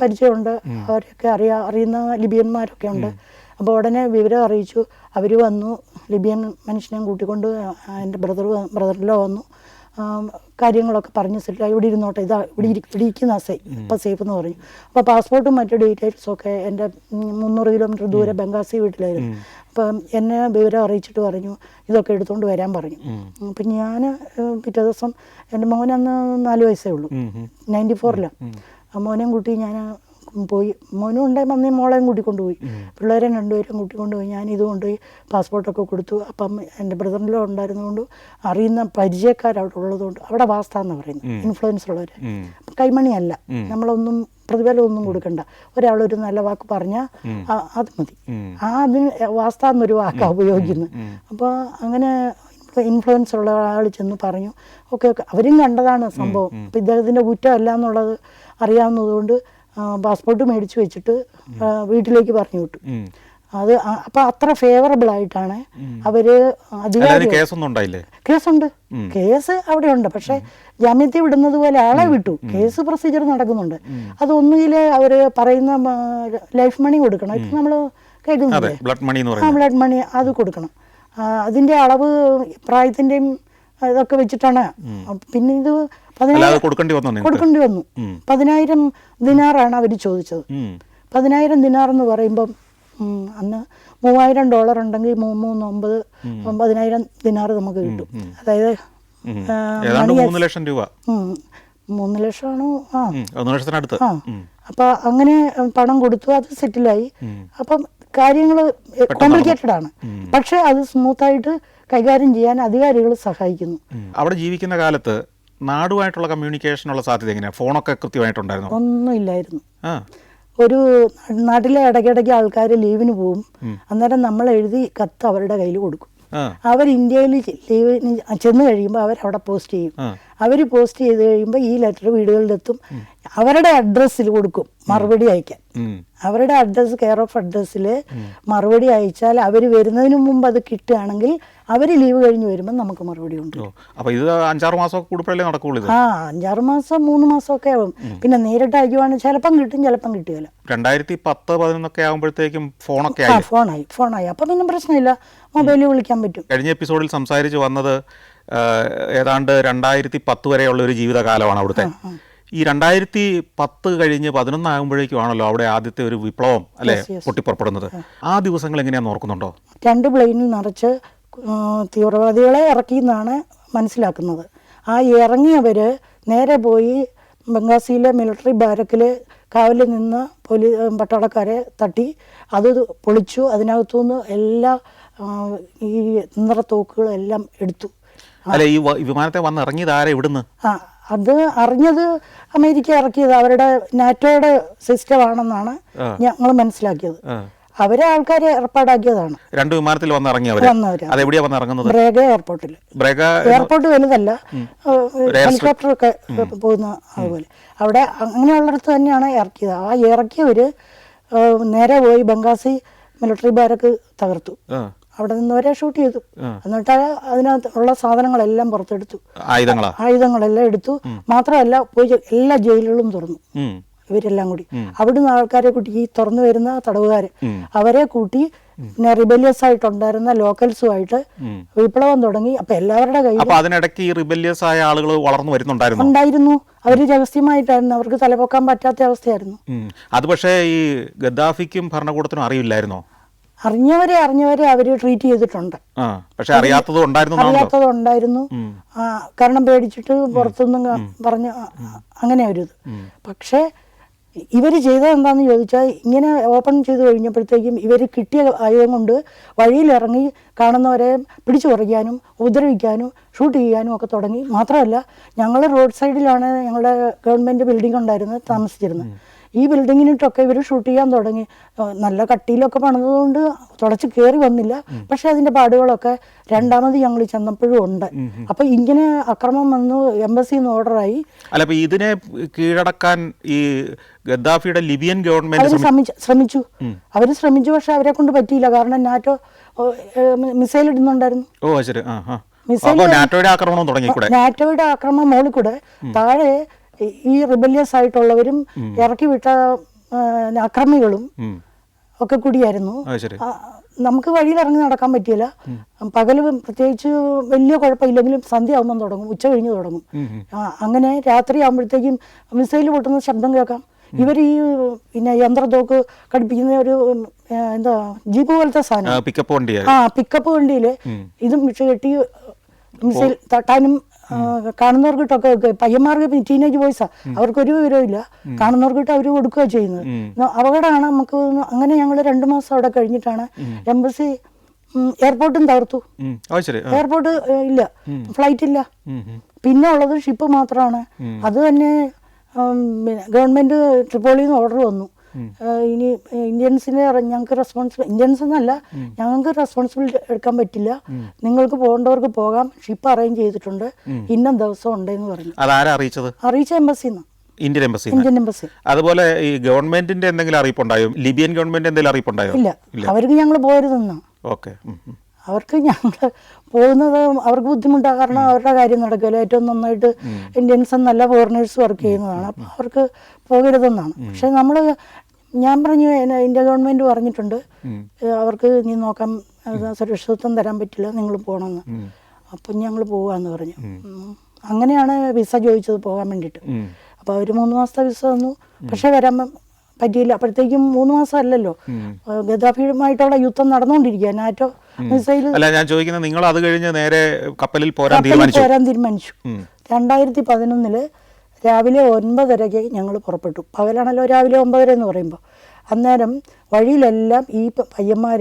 പരിചയമുണ്ട്, അവരൊക്കെ അറിയുന്ന ലിബിയന്മാരൊക്കെ ഉണ്ട്. അപ്പോൾ ഉടനെ വിവരം അറിയിച്ചു. അവർ വന്നു, ലിബിയൻ മനുഷ്യനെ കൂട്ടിക്കൊണ്ട് എൻ്റെ ബ്രദറിലോ വന്നു. കാര്യങ്ങളൊക്കെ പറഞ്ഞ് സെറ്റിൽ ഇവിടെ ഇരുന്നോട്ടെ, ഇവിടെ ഇരിക്കുന്ന ഇപ്പം സേഫ് എന്ന് പറഞ്ഞു. അപ്പോൾ പാസ്പോർട്ടും മറ്റു ഡീറ്റെയിൽസും ഒക്കെ എൻ്റെ 300 കിലോമീറ്റർ ദൂരെ ബംഗാസി വീട്ടിലായിരുന്നു. അപ്പം എന്നെ വിവരം അറിയിച്ചിട്ട് പറഞ്ഞു ഇതൊക്കെ എടുത്തുകൊണ്ട് വരാൻ പറഞ്ഞു. അപ്പം ഞാൻ പിറ്റേ ദിവസം, എൻ്റെ മോനന്ന് 4 വയസ്സേ ഉള്ളൂ, 94-ലാണ്. ആ മോനെയും കൂട്ടി ഞാൻ പോയി. മോനും ഉണ്ടായി മമ്മി മോളെയും കൂട്ടിക്കൊണ്ടുപോയി, പിള്ളേരെയും രണ്ടുപേരും കൂട്ടിക്കൊണ്ടുപോയി. ഞാൻ ഇത് കൊണ്ടുപോയി പാസ്പോർട്ടൊക്കെ കൊടുത്തു. അപ്പം എൻ്റെ ബ്രദറിലോ ഉണ്ടായിരുന്നതുകൊണ്ട് അറിയുന്ന പരിചയക്കാരവിടെ ഉള്ളതുകൊണ്ട്, അവിടെ വാസ്ത എന്ന് പറയുന്നത് ഇൻഫ്ലുവൻസ് ഉള്ളവർ, കൈമണിയല്ല, നമ്മളൊന്നും പ്രതിഫലമൊന്നും കൊടുക്കണ്ട, ഒരാളൊരു നല്ല വാക്ക് പറഞ്ഞാൽ അത് മതി. അതിന് വാസ്ത എന്നൊരു വാക്കാണ് ഉപയോഗിക്കുന്നത്. അപ്പോൾ അങ്ങനെ ഇൻഫ്ലുവൻസ് ഉള്ള ആൾ ചെന്ന് പറഞ്ഞു, ഓക്കെ അവരും കണ്ടതാണ് സംഭവം. അപ്പം ഇദ്ദേഹത്തിൻ്റെ കുറ്റമല്ല എന്നുള്ളത് അറിയാവുന്നതുകൊണ്ട് പാസ്പോർട്ട് മേടിച്ച് വെച്ചിട്ട് വീട്ടിലേക്ക് പറഞ്ഞു വിട്ടു. അത് അപ്പം അത്ര ഫേവറബിൾ ആയിട്ടാണ് അവർ അധികാരി. കേസുണ്ട്, കേസ് അവിടെ ഉണ്ട്. പക്ഷെ ജാമ്യത്തിൽ വിടുന്നത് പോലെ ആളെ വിട്ടു, കേസ് പ്രൊസീജിയർ നടക്കുന്നുണ്ട്. അതൊന്നുകിൽ അവർ പറയുന്ന ലൈഫ് മണി കൊടുക്കണം. ഇപ്പം നമ്മൾ കേൾക്കുന്നില്ലേ, ബ്ലഡ് മണി അത് കൊടുക്കണം. അതിൻ്റെ അളവ് പ്രായത്തിൻ്റെയും ഇതൊക്കെ വെച്ചിട്ടാണ്. പിന്നെ ഇത് കൊടുക്കേണ്ടി വന്നു. 10,000 ദിനാറാണ് അവർ ചോദിച്ചത്. 10,000 ദിനാർ എന്ന് പറയുമ്പം അന്ന് $3,000 ഉണ്ടെങ്കിൽ 3,9 10,000 ദിനാർ നമുക്ക് കിട്ടും. അതായത് 3 ലക്ഷം രൂപ. 3 ലക്ഷമാണോ? അപ്പം അങ്ങനെ പണം കൊടുത്തു, അത് സെറ്റിലായി. അപ്പം കാര്യങ്ങൾ കോംപ്ലിക്കേറ്റഡ് ആണ്, പക്ഷെ അത് സ്മൂത്തായിട്ട് കൈകാര്യം ചെയ്യാൻ അധികാരികൾ സഹായിക്കുന്നു. അവിടെ ജീവിക്കുന്ന കാലത്ത് നാടുമായിട്ടുള്ള കമ്മ്യൂണിക്കേഷനുള്ള സാധ്യത എങ്ങനെയാണ്? ഫോണൊക്കെ കൃത്യമായിട്ടുണ്ടായിരുന്നു? ഒന്നുമില്ലായിരുന്നു. ഒരു നാട്ടിലെ ഇടയ്ക്കിടയ്ക്ക് ആൾക്കാർ ലീവിന് പോവും. അന്നേരം നമ്മൾ എഴുതി കത്ത് അവരുടെ കയ്യിൽ കൊടുക്കും. അവർ ഇന്ത്യയിൽ ലീവിന് ചെന്ന് കഴിയുമ്പോൾ അവരവിടെ പോസ്റ്റ് ചെയ്യും. അവർ പോസ്റ്റ് ചെയ്ത് കഴിയുമ്പോൾ ഈ ലെറ്റർ വീടുകളിലെത്തും. അവരുടെ അഡ്രസ്സിൽ കൊടുക്കും മറുപടി അയക്കാൻ. അവരുടെ അഡ്രസ്സ്, കെയർ ഓഫ് അഡ്രസ്സിൽ മറുപടി അയച്ചാൽ അവർ വരുന്നതിന് മുമ്പ് അത് കിട്ടുകയാണെങ്കിൽ അവർ ലീവ് കഴിഞ്ഞ് വരുമ്പോൾ നമുക്ക് മറുപടി ഉണ്ട്. അപ്പോൾ ഇത് 5-6 മാസം കൂടുമ്പോഴല്ലേ നടക്കുള്ളൂ? 5-6 മാസം 3 മാസമൊക്കെ ആവും. പിന്നെ നേരിട്ട് അയക്കുവാണെങ്കിൽ ചിലപ്പം കിട്ടും, ചിലപ്പം കിട്ടുകയില്ല. 2010-11 ആകുമ്പോഴത്തേക്കും ഫോണായി. അപ്പം പിന്നെ പ്രശ്നമില്ല, മൊബൈലിൽ വിളിക്കാൻ പറ്റും. കഴിഞ്ഞ എപ്പിസോഡിൽ സംസാരിച്ച് വന്നത് ഏതാണ്ട് 2010 വരെയുള്ള ഒരു ജീവിതകാലമാണ് അവിടുത്തെ. ഈ 2010 കഴിഞ്ഞ് 11 ആകുമ്പോഴേക്കുമാണല്ലോ അവിടെ ആദ്യത്തെ ഒരു വിപ്ലവം അല്ലെ പൊട്ടിപ്പുറപ്പെടുന്നത്. ആ ദിവസങ്ങൾ എങ്ങനെയാണെന്ന് ഓർക്കുന്നുണ്ടോ? 2 പ്ലെയിനിൽ നിറച്ച് തീവ്രവാദികളെ ഇറക്കിയെന്നാണ് മനസ്സിലാക്കുന്നത്. ആ ഇറങ്ങിയവർ നേരെ പോയി ബംഗാസിയിലെ മിലിറ്ററി ബാരക്കിൽ കാവലിൽ നിന്ന് പട്ടാളക്കാരെ തട്ടി അത് പൊളിച്ചു. അതിനകത്തുനിന്ന് എല്ലാ ഈ തോക്കുകളെല്ലാം എടുത്തു. ഈ വിമാനത്തെ വന്ന് ഇറങ്ങിയത് ആരെ ഇവിടുന്ന്? അത് അറിഞ്ഞത് അമേരിക്ക ഇറക്കിയത് അവരുടെ നാറ്റോയുടെ സിസ്റ്റം ആണെന്നാണ് ഞങ്ങൾ മനസ്സിലാക്കിയത്. അവരെ ആൾക്കാരെ ഏർപ്പാടാക്കിയതാണ്. 2 വിമാനത്തിൽ വന്നിറങ്ങിയവര്. ബ്രേഗ എയർപോർട്ടിൽ. എയർപോർട്ട് വലുതല്ല, ഹെലികോപ്റ്റർ ഒക്കെ പോകുന്ന അതുപോലെ. അവിടെ അങ്ങനെയുള്ളിടത്ത് തന്നെയാണ് ഇറക്കിയത്. ആ ഇറക്കിയവര് നേരെ പോയി ബംഗാസി മിലിറ്ററി ബാരക്ക് തകർത്തു. അവിടെ നിന്ന് വരെ ഷൂട്ട് ചെയ്തു. എന്നിട്ട് അതിനകത്ത് ഉള്ള സാധനങ്ങളെല്ലാം പുറത്തെടുത്തു, ആയുധങ്ങളെല്ലാം എടുത്തു. മാത്രമല്ല പോയി എല്ലാ ജയിലുകളും തുറന്നു ഇവരെല്ലാം കൂടി. അവിടുന്ന് ആൾക്കാരെ കൂട്ടി, ഈ തുറന്നു വരുന്ന തടവുകാര് അവരെ കൂട്ടി, പിന്നെ റിബല്യസ് ആയിട്ടുണ്ടായിരുന്ന ലോക്കൽസുമായിട്ട് വിപ്ലവം തുടങ്ങി. അപ്പൊ എല്ലാവരുടെ കയ്യിൽ അതിനിടയ്ക്ക് ഈ റിബല്യസ് ആയ ആളുകൾ വളർന്നു ഉണ്ടായിരുന്നു. അവര് രഹസ്യമായിട്ടായിരുന്നു, അവർക്ക് തലപൊക്കാൻ പറ്റാത്ത അവസ്ഥയായിരുന്നു. അത് പക്ഷേ ഈ ഗദ്ദാഫിക്കും ഭരണകൂടത്തിനും അറിയില്ലായിരുന്നോ? അറിഞ്ഞവരെ അവര് ട്രീറ്റ് ചെയ്തിട്ടുണ്ട്. പക്ഷെ അറിയാത്തതുണ്ടായിരുന്നു. കാരണം പേടിച്ചിട്ട് പുറത്തൊന്നും പറഞ്ഞ് അങ്ങനെ ഒരു ഇത്. പക്ഷേ ഇവര് ചെയ്തത് എന്താന്ന് ചോദിച്ചാൽ, ഇങ്ങനെ ഓപ്പൺ ചെയ്ത് കഴിഞ്ഞപ്പോഴത്തേക്കും ഇവർ കിട്ടിയ ആയുധം കൊണ്ട് വഴിയിലിറങ്ങി കാണുന്നവരെ പിടിച്ചു പറിക്കാനും ഉപദ്രവിക്കാനും ഷൂട്ട് ചെയ്യാനും ഒക്കെ തുടങ്ങി. മാത്രമല്ല, ഞങ്ങൾ റോഡ് സൈഡിലാണ് ഞങ്ങളുടെ ഗവൺമെൻറ് ബിൽഡിംഗ് ഉണ്ടായിരുന്നത്, താമസിച്ചിരുന്നത്. ഈ ബിൽഡിങ്ങിനിട്ടൊക്കെ ഇവർ ഷൂട്ട് ചെയ്യാൻ തുടങ്ങി. നല്ല കട്ടിയിലൊക്കെ പണിതുകൊണ്ട് തുളച്ച് കയറി വന്നില്ല. പക്ഷെ അതിൻ്റെ പാടുകളൊക്കെ രണ്ടാമത് ഞങ്ങൾ ചെന്നപ്പോഴും ഉണ്ട്. അപ്പൊ ഇങ്ങനെ അക്രമം വന്നു, എംബസിന്ന് ഓർഡറായി. ഇതിനെ കീഴടക്കാൻ ഈ ഗദ്ദാഫിയുടെ ലിബിയൻ ഗവൺമെന്റ് ശ്രമിച്ചു. അവർ ശ്രമിച്ചു, പക്ഷെ അവരെ കൊണ്ട് പറ്റിയില്ല. കാരണം നാറ്റോ മിസൈൽ ഇടുന്നുണ്ടായിരുന്നു. നാറ്റോയുടെ ആക്രമണം മോളിൽ കൂടെ താഴെ ഈ റിബല്യസ് ആയിട്ടുള്ളവരും ഇറക്കി വിട്ട അക്രമികളും ഒക്കെ കൂടിയായിരുന്നു. നമുക്ക് വഴിയിൽ ഇറങ്ങി നടക്കാൻ പറ്റിയില്ല. പകല് പ്രത്യേകിച്ച് വലിയ കുഴപ്പമില്ലെങ്കിലും സന്ധ്യ ആകുമ്പം തുടങ്ങും, ഉച്ച കഴിഞ്ഞ് തുടങ്ങും. അങ്ങനെ രാത്രി ആകുമ്പോഴത്തേക്കും മിസൈൽ പൊട്ടുന്ന ശബ്ദം കേൾക്കാം. ഇവർ ഈ പിന്നെ യന്ത്രത്തോക്ക് ഘടിപ്പിക്കുന്ന ഒരു എന്താ ജീപ്പ് പോലത്തെ സാധനം, പിക്കപ്പ് വണ്ടിയിൽ ഇതും വിഷ കെട്ടി മിസൈൽ തട്ടാനും കാണുന്നവർക്കിട്ടൊക്കെ പയ്യന്മാർക്ക് ടീനേജ് ബോയ്സാ അവർക്കൊരു വിവരമില്ല, കാണുന്നവർക്കിട്ട് അവർ കൊടുക്കുക ചെയ്യുന്നത്. അപകടമാണ് നമുക്ക്. അങ്ങനെ ഞങ്ങൾ 2 മാസം അവിടെ കഴിഞ്ഞിട്ടാണ് എംബസി എയർപോർട്ടും തകർത്തു. എയർപോർട്ട് ഇല്ല, ഫ്ലൈറ്റ് ഇല്ല. പിന്നെ ഉള്ളത് ഷിപ്പ് മാത്രമാണ്. അത് തന്നെ ഗവൺമെന്റ് ട്രിപ്പോളിയിൽ നിന്ന് ഓർഡർ വന്നു, ഇനി ഇന്ത്യൻസിനെ ഞങ്ങൾക്ക് ഇന്ത്യൻസ് എന്നല്ല, ഞങ്ങൾക്ക് റെസ്പോൺസിബിലിറ്റി എടുക്കാൻ പറ്റില്ല, നിങ്ങൾക്ക് പോകേണ്ടവർക്ക് പോകാം, ഷിപ്പ് അറേഞ്ച് ചെയ്തിട്ടുണ്ട്, ഇന്ന ദിവസം ഉണ്ടെന്ന് പറഞ്ഞു. അറിയിച്ച എംബസിന്ന്, ഇന്ത്യൻ എംബസി. അതുപോലെ ഈ ഗവൺമെന്റിന്റെ എന്തെങ്കിലും അറിയിപ്പുണ്ടായോ? ലിബിയൻ ഗവൺമെന്റ് എന്തെങ്കിലും അറിയിപ്പുണ്ടായോ? ഇല്ല, അവർക്ക് ഞങ്ങൾ പോരുതെന്നാ. അവർക്ക് ഞങ്ങൾ പോകുന്നത് അവർക്ക് ബുദ്ധിമുട്ടാണ്, കാരണം അവരുടെ കാര്യം നടക്കില്ല. ഏറ്റവും നന്നായിട്ട് ഇന്ത്യൻസ് എന്നല്ല ഫോറിനേഴ്സ് വർക്ക് ചെയ്യുന്നതാണ്, അപ്പോൾ അവർക്ക് പോകരുതെന്നാണ്. പക്ഷെ ഞാൻ പറഞ്ഞു, ഇന്ത്യ ഗവൺമെന്റ് പറഞ്ഞിട്ടുണ്ട് അവർക്ക് നീ നോക്കാൻ സുരക്ഷിതത്വം തരാൻ പറ്റില്ല, നിങ്ങൾ പോകണമെന്ന്. അപ്പം ഞങ്ങൾ പോകാമെന്ന് പറഞ്ഞു. അങ്ങനെയാണ് വിസ ചോദിച്ചത് പോകാൻ വേണ്ടിയിട്ട്. അപ്പോൾ അവർ 3 മാസത്തെ വിസ തന്നു, പക്ഷെ വരാൻ പറ്റിയില്ല. അപ്പോഴത്തേക്കും 3 മാസം അല്ലല്ലോ, ഗദ്ദാഫിയുമായിട്ടുള്ള യുദ്ധം നടന്നുകൊണ്ടിരിക്കുക. NATO missile. അല്ല, ഞാൻ ചോദിക്കുന്നത്, നിങ്ങൾ അത് കഴിഞ്ഞ് നേരെ കപ്പലിൽ പോരാൻ തീരുമാനിച്ചു. 2011 രാവിലെ 9:30 ഞങ്ങൾ പുറപ്പെട്ടു. പകലാണല്ലോ രാവിലെ 9:30 എന്ന് പറയുമ്പോൾ. അന്നേരം വഴിയിലെല്ലാം ഈ പയ്യന്മാർ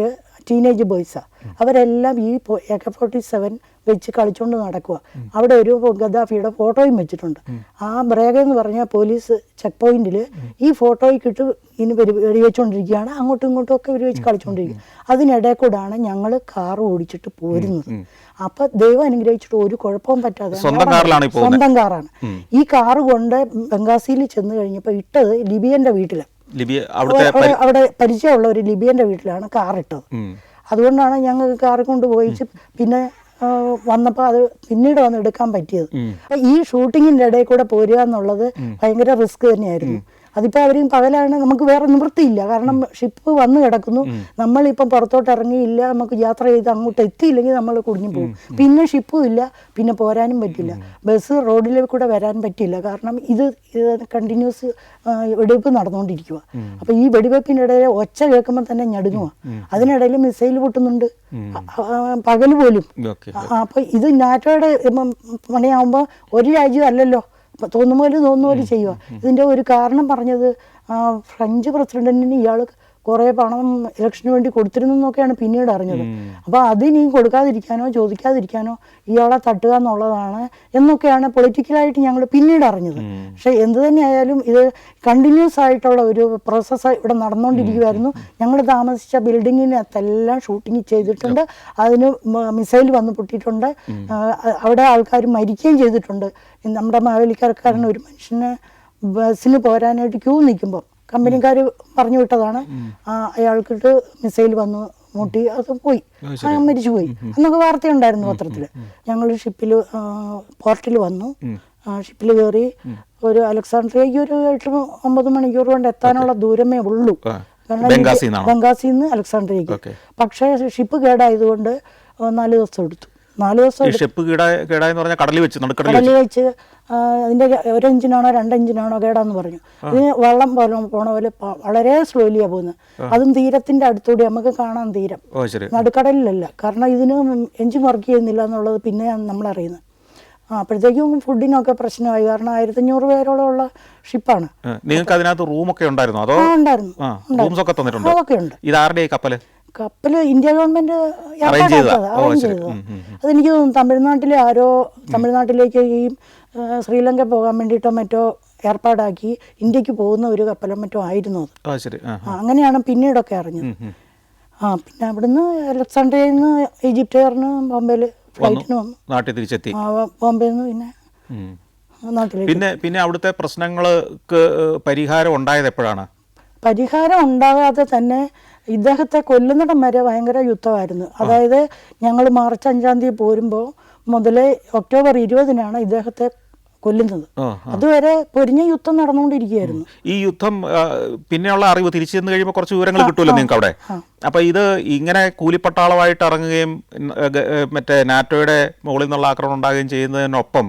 ടീനേജ് ബോയ്സാണ്, അവരെല്ലാം ഈ AK-47 വെച്ച് കളിച്ചുകൊണ്ട് നടക്കുക. അവിടെ ഒരു ഗദ്ദാഫിയുടെ ഫോട്ടോയും വെച്ചിട്ടുണ്ട്. ആ ബ്രേഗ എന്ന് പറഞ്ഞ പോലീസ് ചെക്ക് പോയിന്റിൽ ഈ ഫോട്ടോയ്ക്കിട്ട് ഇനി വെടിവെച്ചുകൊണ്ടിരിക്കുകയാണ്. അങ്ങോട്ടും ഇങ്ങോട്ടും ഒക്കെ വെടിവെച്ച് കളിച്ചുകൊണ്ടിരിക്കുക. അതിനിടയിൽ കൂടാണ് ഞങ്ങൾ കാർ ഓടിച്ചിട്ട് പോരുന്നത്. അപ്പൊ ദൈവം അനുഗ്രഹിച്ചിട്ട് ഒരു കുഴപ്പവും പറ്റാതെ സ്വന്തം കാറാണ്. ഈ കാറ് കൊണ്ട് ബംഗാസിയിൽ ചെന്ന് കഴിഞ്ഞപ്പോൾ ഇട്ടത് ലിബിയന്റെ വീട്ടിലാണ്. അവിടെ പരിചയമുള്ള ഒരു ലിബിയന്റെ വീട്ടിലാണ് കാർ ഇട്ടത്. അതുകൊണ്ടാണ് ഞങ്ങൾ കാർ കൊണ്ടുപോയി പിന്നെ വന്നപ്പോൾ അത് പിന്നീട് വന്ന് എടുക്കാൻ പറ്റിയത്. ഈ ഷൂട്ടിങ്ങിന്റെ ഇടയിൽ കൂടെ പോരുക എന്നുള്ളത് ഭയങ്കര റിസ്ക് തന്നെയായിരുന്നു. അതിപ്പോൾ അവരും പകലാണ്, നമുക്ക് വേറെ നിവൃത്തിയില്ല, കാരണം ഷിപ്പ് വന്ന് കിടക്കുന്നു. നമ്മളിപ്പം പുറത്തോട്ട് ഇറങ്ങിയില്ല, നമുക്ക് യാത്ര ചെയ്ത് അങ്ങോട്ട് എത്തിയില്ലെങ്കിൽ നമ്മൾ കുടുങ്ങി പോകും. പിന്നെ ഷിപ്പും ഇല്ല, പിന്നെ പോരാനും പറ്റില്ല, ബസ് റോഡിലേക്ക് കൂടെ വരാൻ പറ്റില്ല, കാരണം ഇത് കണ്ടിന്യൂസ് വെടിവെപ്പ് നടന്നുകൊണ്ടിരിക്കുക. അപ്പോൾ ഈ വെടിവെപ്പിൻ്റെ ഇടയിൽ ഒച്ച കേൾക്കുമ്പോൾ തന്നെ ഞടുങ്ങുക. അതിനിടയിൽ മിസൈൽ പൊട്ടുന്നുണ്ട് പകല് പോലും. അപ്പോൾ ഇത് നാറ്റോയുടെ പണിയാകുമ്പോൾ ഒരു രാജ്യം അല്ലല്ലോ, തോന്നുന്ന പോലെ ചെയ്യുക. ഇതിൻ്റെ ഒരു കാരണം പറഞ്ഞത് ഫ്രഞ്ച് പ്രസിഡന്റിന് ഇയാൾ കുറേ പണം ഇലക്ഷന് വേണ്ടി കൊടുത്തിരുന്നു എന്നൊക്കെയാണ് പിന്നീട് അറിഞ്ഞത്. അപ്പോൾ അതിനി കൊടുക്കാതിരിക്കാനോ ചോദിക്കാതിരിക്കാനോ ഇയാളെ തട്ടുക എന്നുള്ളതാണ് എന്നൊക്കെയാണ് പൊളിറ്റിക്കലായിട്ട് ഞങ്ങൾ പിന്നീട് അറിഞ്ഞത്. പക്ഷെ എന്ത് തന്നെയായാലും ഇത് കണ്ടിന്യൂസ് ആയിട്ടുള്ള ഒരു പ്രോസസ്സ് ഇവിടെ നടന്നുകൊണ്ടിരിക്കുമായിരുന്നു. ഞങ്ങൾ താമസിച്ച ബിൽഡിങ്ങിനകത്തെല്ലാം ഷൂട്ടിങ് ചെയ്തിട്ടുണ്ട്, അതിന് മിസൈൽ വന്ന് പൊട്ടിയിട്ടുണ്ട്, അവിടെ ആൾക്കാർ മരിക്കുകയും ചെയ്തിട്ടുണ്ട്. നമ്മുടെ മാവേലിക്കരക്കാരൻ ഒരു മനുഷ്യന് ബസ്സിന് പോരാനായിട്ട് ക്യൂ നിൽക്കുമ്പോൾ കമ്പനിക്കാർ പറഞ്ഞു വിട്ടതാണ്, അയാൾക്കിട്ട് മിസൈൽ വന്നു മുട്ടി, അത് പോയി, മരിച്ചുപോയി എന്നൊക്കെ വാർത്തയുണ്ടായിരുന്നു പത്രത്തിൽ. ഞങ്ങൾ പോർട്ടിൽ വന്നു, ഷിപ്പിൽ കയറി ഒരു അലക്സാണ്ട്രിയയ്ക്ക് ഒരു 8-9 മണിക്കൂർ കൊണ്ട് എത്താനുള്ള ദൂരമേ ഉള്ളൂ, ബംഗാസിൽ നിന്ന് അലക്സാണ്ട്രിയയ്ക്ക്. പക്ഷേ ഷിപ്പ് കേടായതുകൊണ്ട് 4 ദിവസം എടുത്തു. 4 ദിവസം കടലിൽ വെച്ച് അതിൻ്റെ 1 എഞ്ചിനാണോ 2 എഞ്ചിനാണോ കേടാന്ന് പറഞ്ഞു. ഇതിന് വെള്ളം പോലെ പോണ പോലെ വളരെ സ്ലോലിയാണ് പോകുന്നത്. അതും തീരത്തിന്റെ അടുത്തൂടെ നമുക്ക് കാണാൻ തീരം, നടുക്കടലിലല്ല. കാരണം ഇതിന് എഞ്ചിൻ വർക്ക് ചെയ്യുന്നില്ല എന്നുള്ളത് പിന്നെ നമ്മളറിയുന്നത്. അപ്പോഴത്തേക്കും ഫുഡിനൊക്കെ പ്രശ്നമായി, കാരണം 1500 പേരോളം ഉള്ള ഷിപ്പാണ്. നിങ്ങൾക്ക് അതിനകത്ത് റൂമൊക്കെ ഉണ്ടായിരുന്നു? അതൊക്കെ ഉണ്ട്. കപ്പല് ഇന്ത്യ ഗവൺമെന്റ് അറേഞ്ച് ചെയ്തത്. അതെനിക്ക് തോന്നുന്നു തമിഴ്നാട്ടിലേക്ക് ഈ ശ്രീലങ്ക പോകാൻ വേണ്ടിയിട്ടോ മറ്റോ ഏർപ്പാടാക്കി ഇന്ത്യക്ക് പോകുന്ന ഒരു കപ്പലും മറ്റോ ആയിരുന്നു അത്. അങ്ങനെയാണ് പിന്നീടൊക്കെ അറിഞ്ഞത്. പിന്നെ അവിടുന്ന് അലക്സാണ്ട്രിയയിൽ നിന്ന് ഈജിപ്റ്റ് എയറിന് ബോംബെയിൽ ഫ്ലൈറ്റിന് വന്നു, നാട്ടിൽ തിരിച്ചെത്തി. ബോംബെയിൽ നിന്ന് പിന്നെ നാട്ടിലേക്ക്. പിന്നെ അവിടുത്തെ പ്രശ്നങ്ങൾക്ക് പരിഹാരം ഉണ്ടായത് എപ്പോഴാണ്? പരിഹാരം ഉണ്ടാകാതെ തന്നെ ഇദ്ദേഹത്തെ കൊല്ലുന്നിടം വരെ ഭയങ്കര യുദ്ധമായിരുന്നു. അതായത് ഞങ്ങൾ മാർച്ച് 5-ാം തീയതി പോരുമ്പോൾ മുതലേ ഒക്ടോബർ 20-നാണ് ഇദ്ദേഹത്തെ കൊല്ലുന്നത്. അതുവരെ പൊരിഞ്ഞ യുദ്ധം നടന്നുകൊണ്ടിരിക്കുകയായിരുന്നു. ഈ യുദ്ധം പിന്നെയുള്ള അറിവ് തിരിച്ചു ചെന്ന് കഴിയുമ്പോൾ കുറച്ച് വിവരങ്ങൾ കിട്ടുമല്ലോ നിങ്ങൾക്ക് അവിടെ. അപ്പൊ ഇത് ഇങ്ങനെ കൂലിപ്പട്ടാളമായിട്ട് ഇറങ്ങുകയും മറ്റേ നാറ്റോയുടെ മുകളിൽ നിന്നുള്ള ആക്രമണം ഉണ്ടാകുകയും ചെയ്യുന്നതിനൊപ്പം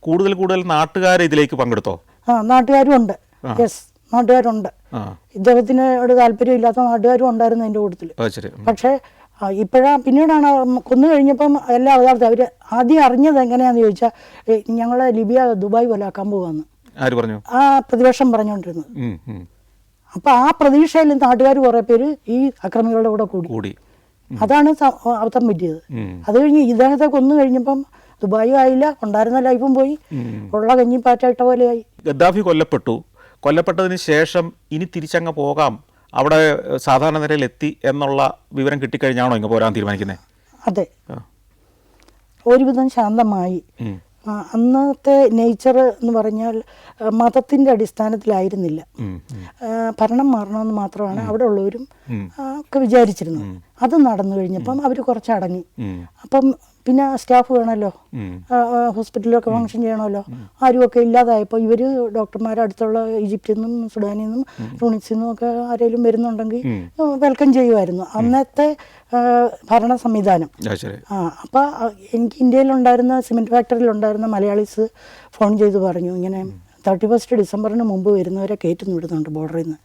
കൂടുതൽ നാട്ടുകാർ ഇതിലേക്ക് പങ്കെടുത്തോ? നാട്ടുകാരും ഉണ്ട്. യെസ്, നാട്ടുകാരുണ്ട്. ഇദ്ദേഹത്തിനോട് താല്പര്യമില്ലാത്ത നാട്ടുകാരും ഉണ്ടായിരുന്നു അതിൻ്റെ കൂട്ടത്തിൽ. പക്ഷേ പിന്നീടാണ് കൊന്നു കഴിഞ്ഞപ്പം എല്ലാം യഥാർത്ഥം അവർ ആദ്യം അറിഞ്ഞത് എങ്ങനെയാണെന്ന് ചോദിച്ചാൽ ഞങ്ങളെ ലിബിയ ദുബായ് പോലാക്കാൻ പോവാന്ന് ആര് പറഞ്ഞു? ആ പ്രതിപക്ഷം പറഞ്ഞുകൊണ്ടിരുന്നത്. അപ്പം ആ പ്രതീക്ഷയിൽ നാട്ടുകാർ കുറേ പേര് ഈ അക്രമികളുടെ കൂടെ കൂടി. അതാണ് അബദ്ധം പറ്റിയത്. അത് കഴിഞ്ഞ് ഇദ്ദേഹത്തെ കൊന്നു കഴിഞ്ഞപ്പം ദുബായും ആയില്ല, ഉണ്ടായിരുന്ന ലൈഫും പോയി, ഉള്ള കഞ്ഞി പാറ്റായിട്ട പോലെയായി. ഗദ്ദാഫി കൊല്ലപ്പെട്ടതിന് ശേഷം ഇനി തിരിച്ചങ്ങ് പോകാം, അവിടെ സാധാരണ നിലയിൽ എത്തി എന്നുള്ള വിവരം കിട്ടിക്കഴിഞ്ഞാണോ ഇങ്ങ് പോരാൻ തീരുമാനിക്കുന്നത്? അതെ, ഒരുവിധം ശാന്തമായി. അന്നത്തെ നേച്ചർ എന്ന് പറഞ്ഞാൽ മതത്തിൻ്റെ അടിസ്ഥാനത്തിലായിരുന്നില്ല, ഭരണം മാറണമെന്ന് മാത്രമാണ് അവിടെ ഉള്ളവരും ഒക്കെ വിചാരിച്ചിരുന്നത്. അത് നടന്നു കഴിഞ്ഞപ്പം അവർ കുറച്ചടങ്ങി. അപ്പം പിന്നെ സ്റ്റാഫ് വേണമല്ലോ, ഹോസ്പിറ്റലിലൊക്കെ ഫങ്ഷൻ ചെയ്യണമല്ലോ, ആരുമൊക്കെ ഇല്ലാതായപ്പോൾ ഇവർ ഡോക്ടർമാർ അടുത്തുള്ള ഈജിപ്തിൽ നിന്നും സുഡാനിൽ നിന്നും ടൂണിസിൽ നിന്നും ഒക്കെ ആരെങ്കിലും വരുന്നുണ്ടെങ്കിൽ വെൽക്കം ചെയ്യുമായിരുന്നു അന്നത്തെ ഭരണ സംവിധാനം. അപ്പോൾ എനിക്ക് ഇന്ത്യയിലുണ്ടായിരുന്ന സിമെൻറ്റ് ഫാക്ടറിയിലുണ്ടായിരുന്ന മലയാളീസ് ഫോൺ ചെയ്ത് പറഞ്ഞു, ഇങ്ങനെ 31 ഡിസംബറിന് മുമ്പ് വരുന്നവരെ കയറ്റുന്നു വിടുന്നുണ്ട് ബോർഡറിൽ നിന്ന്,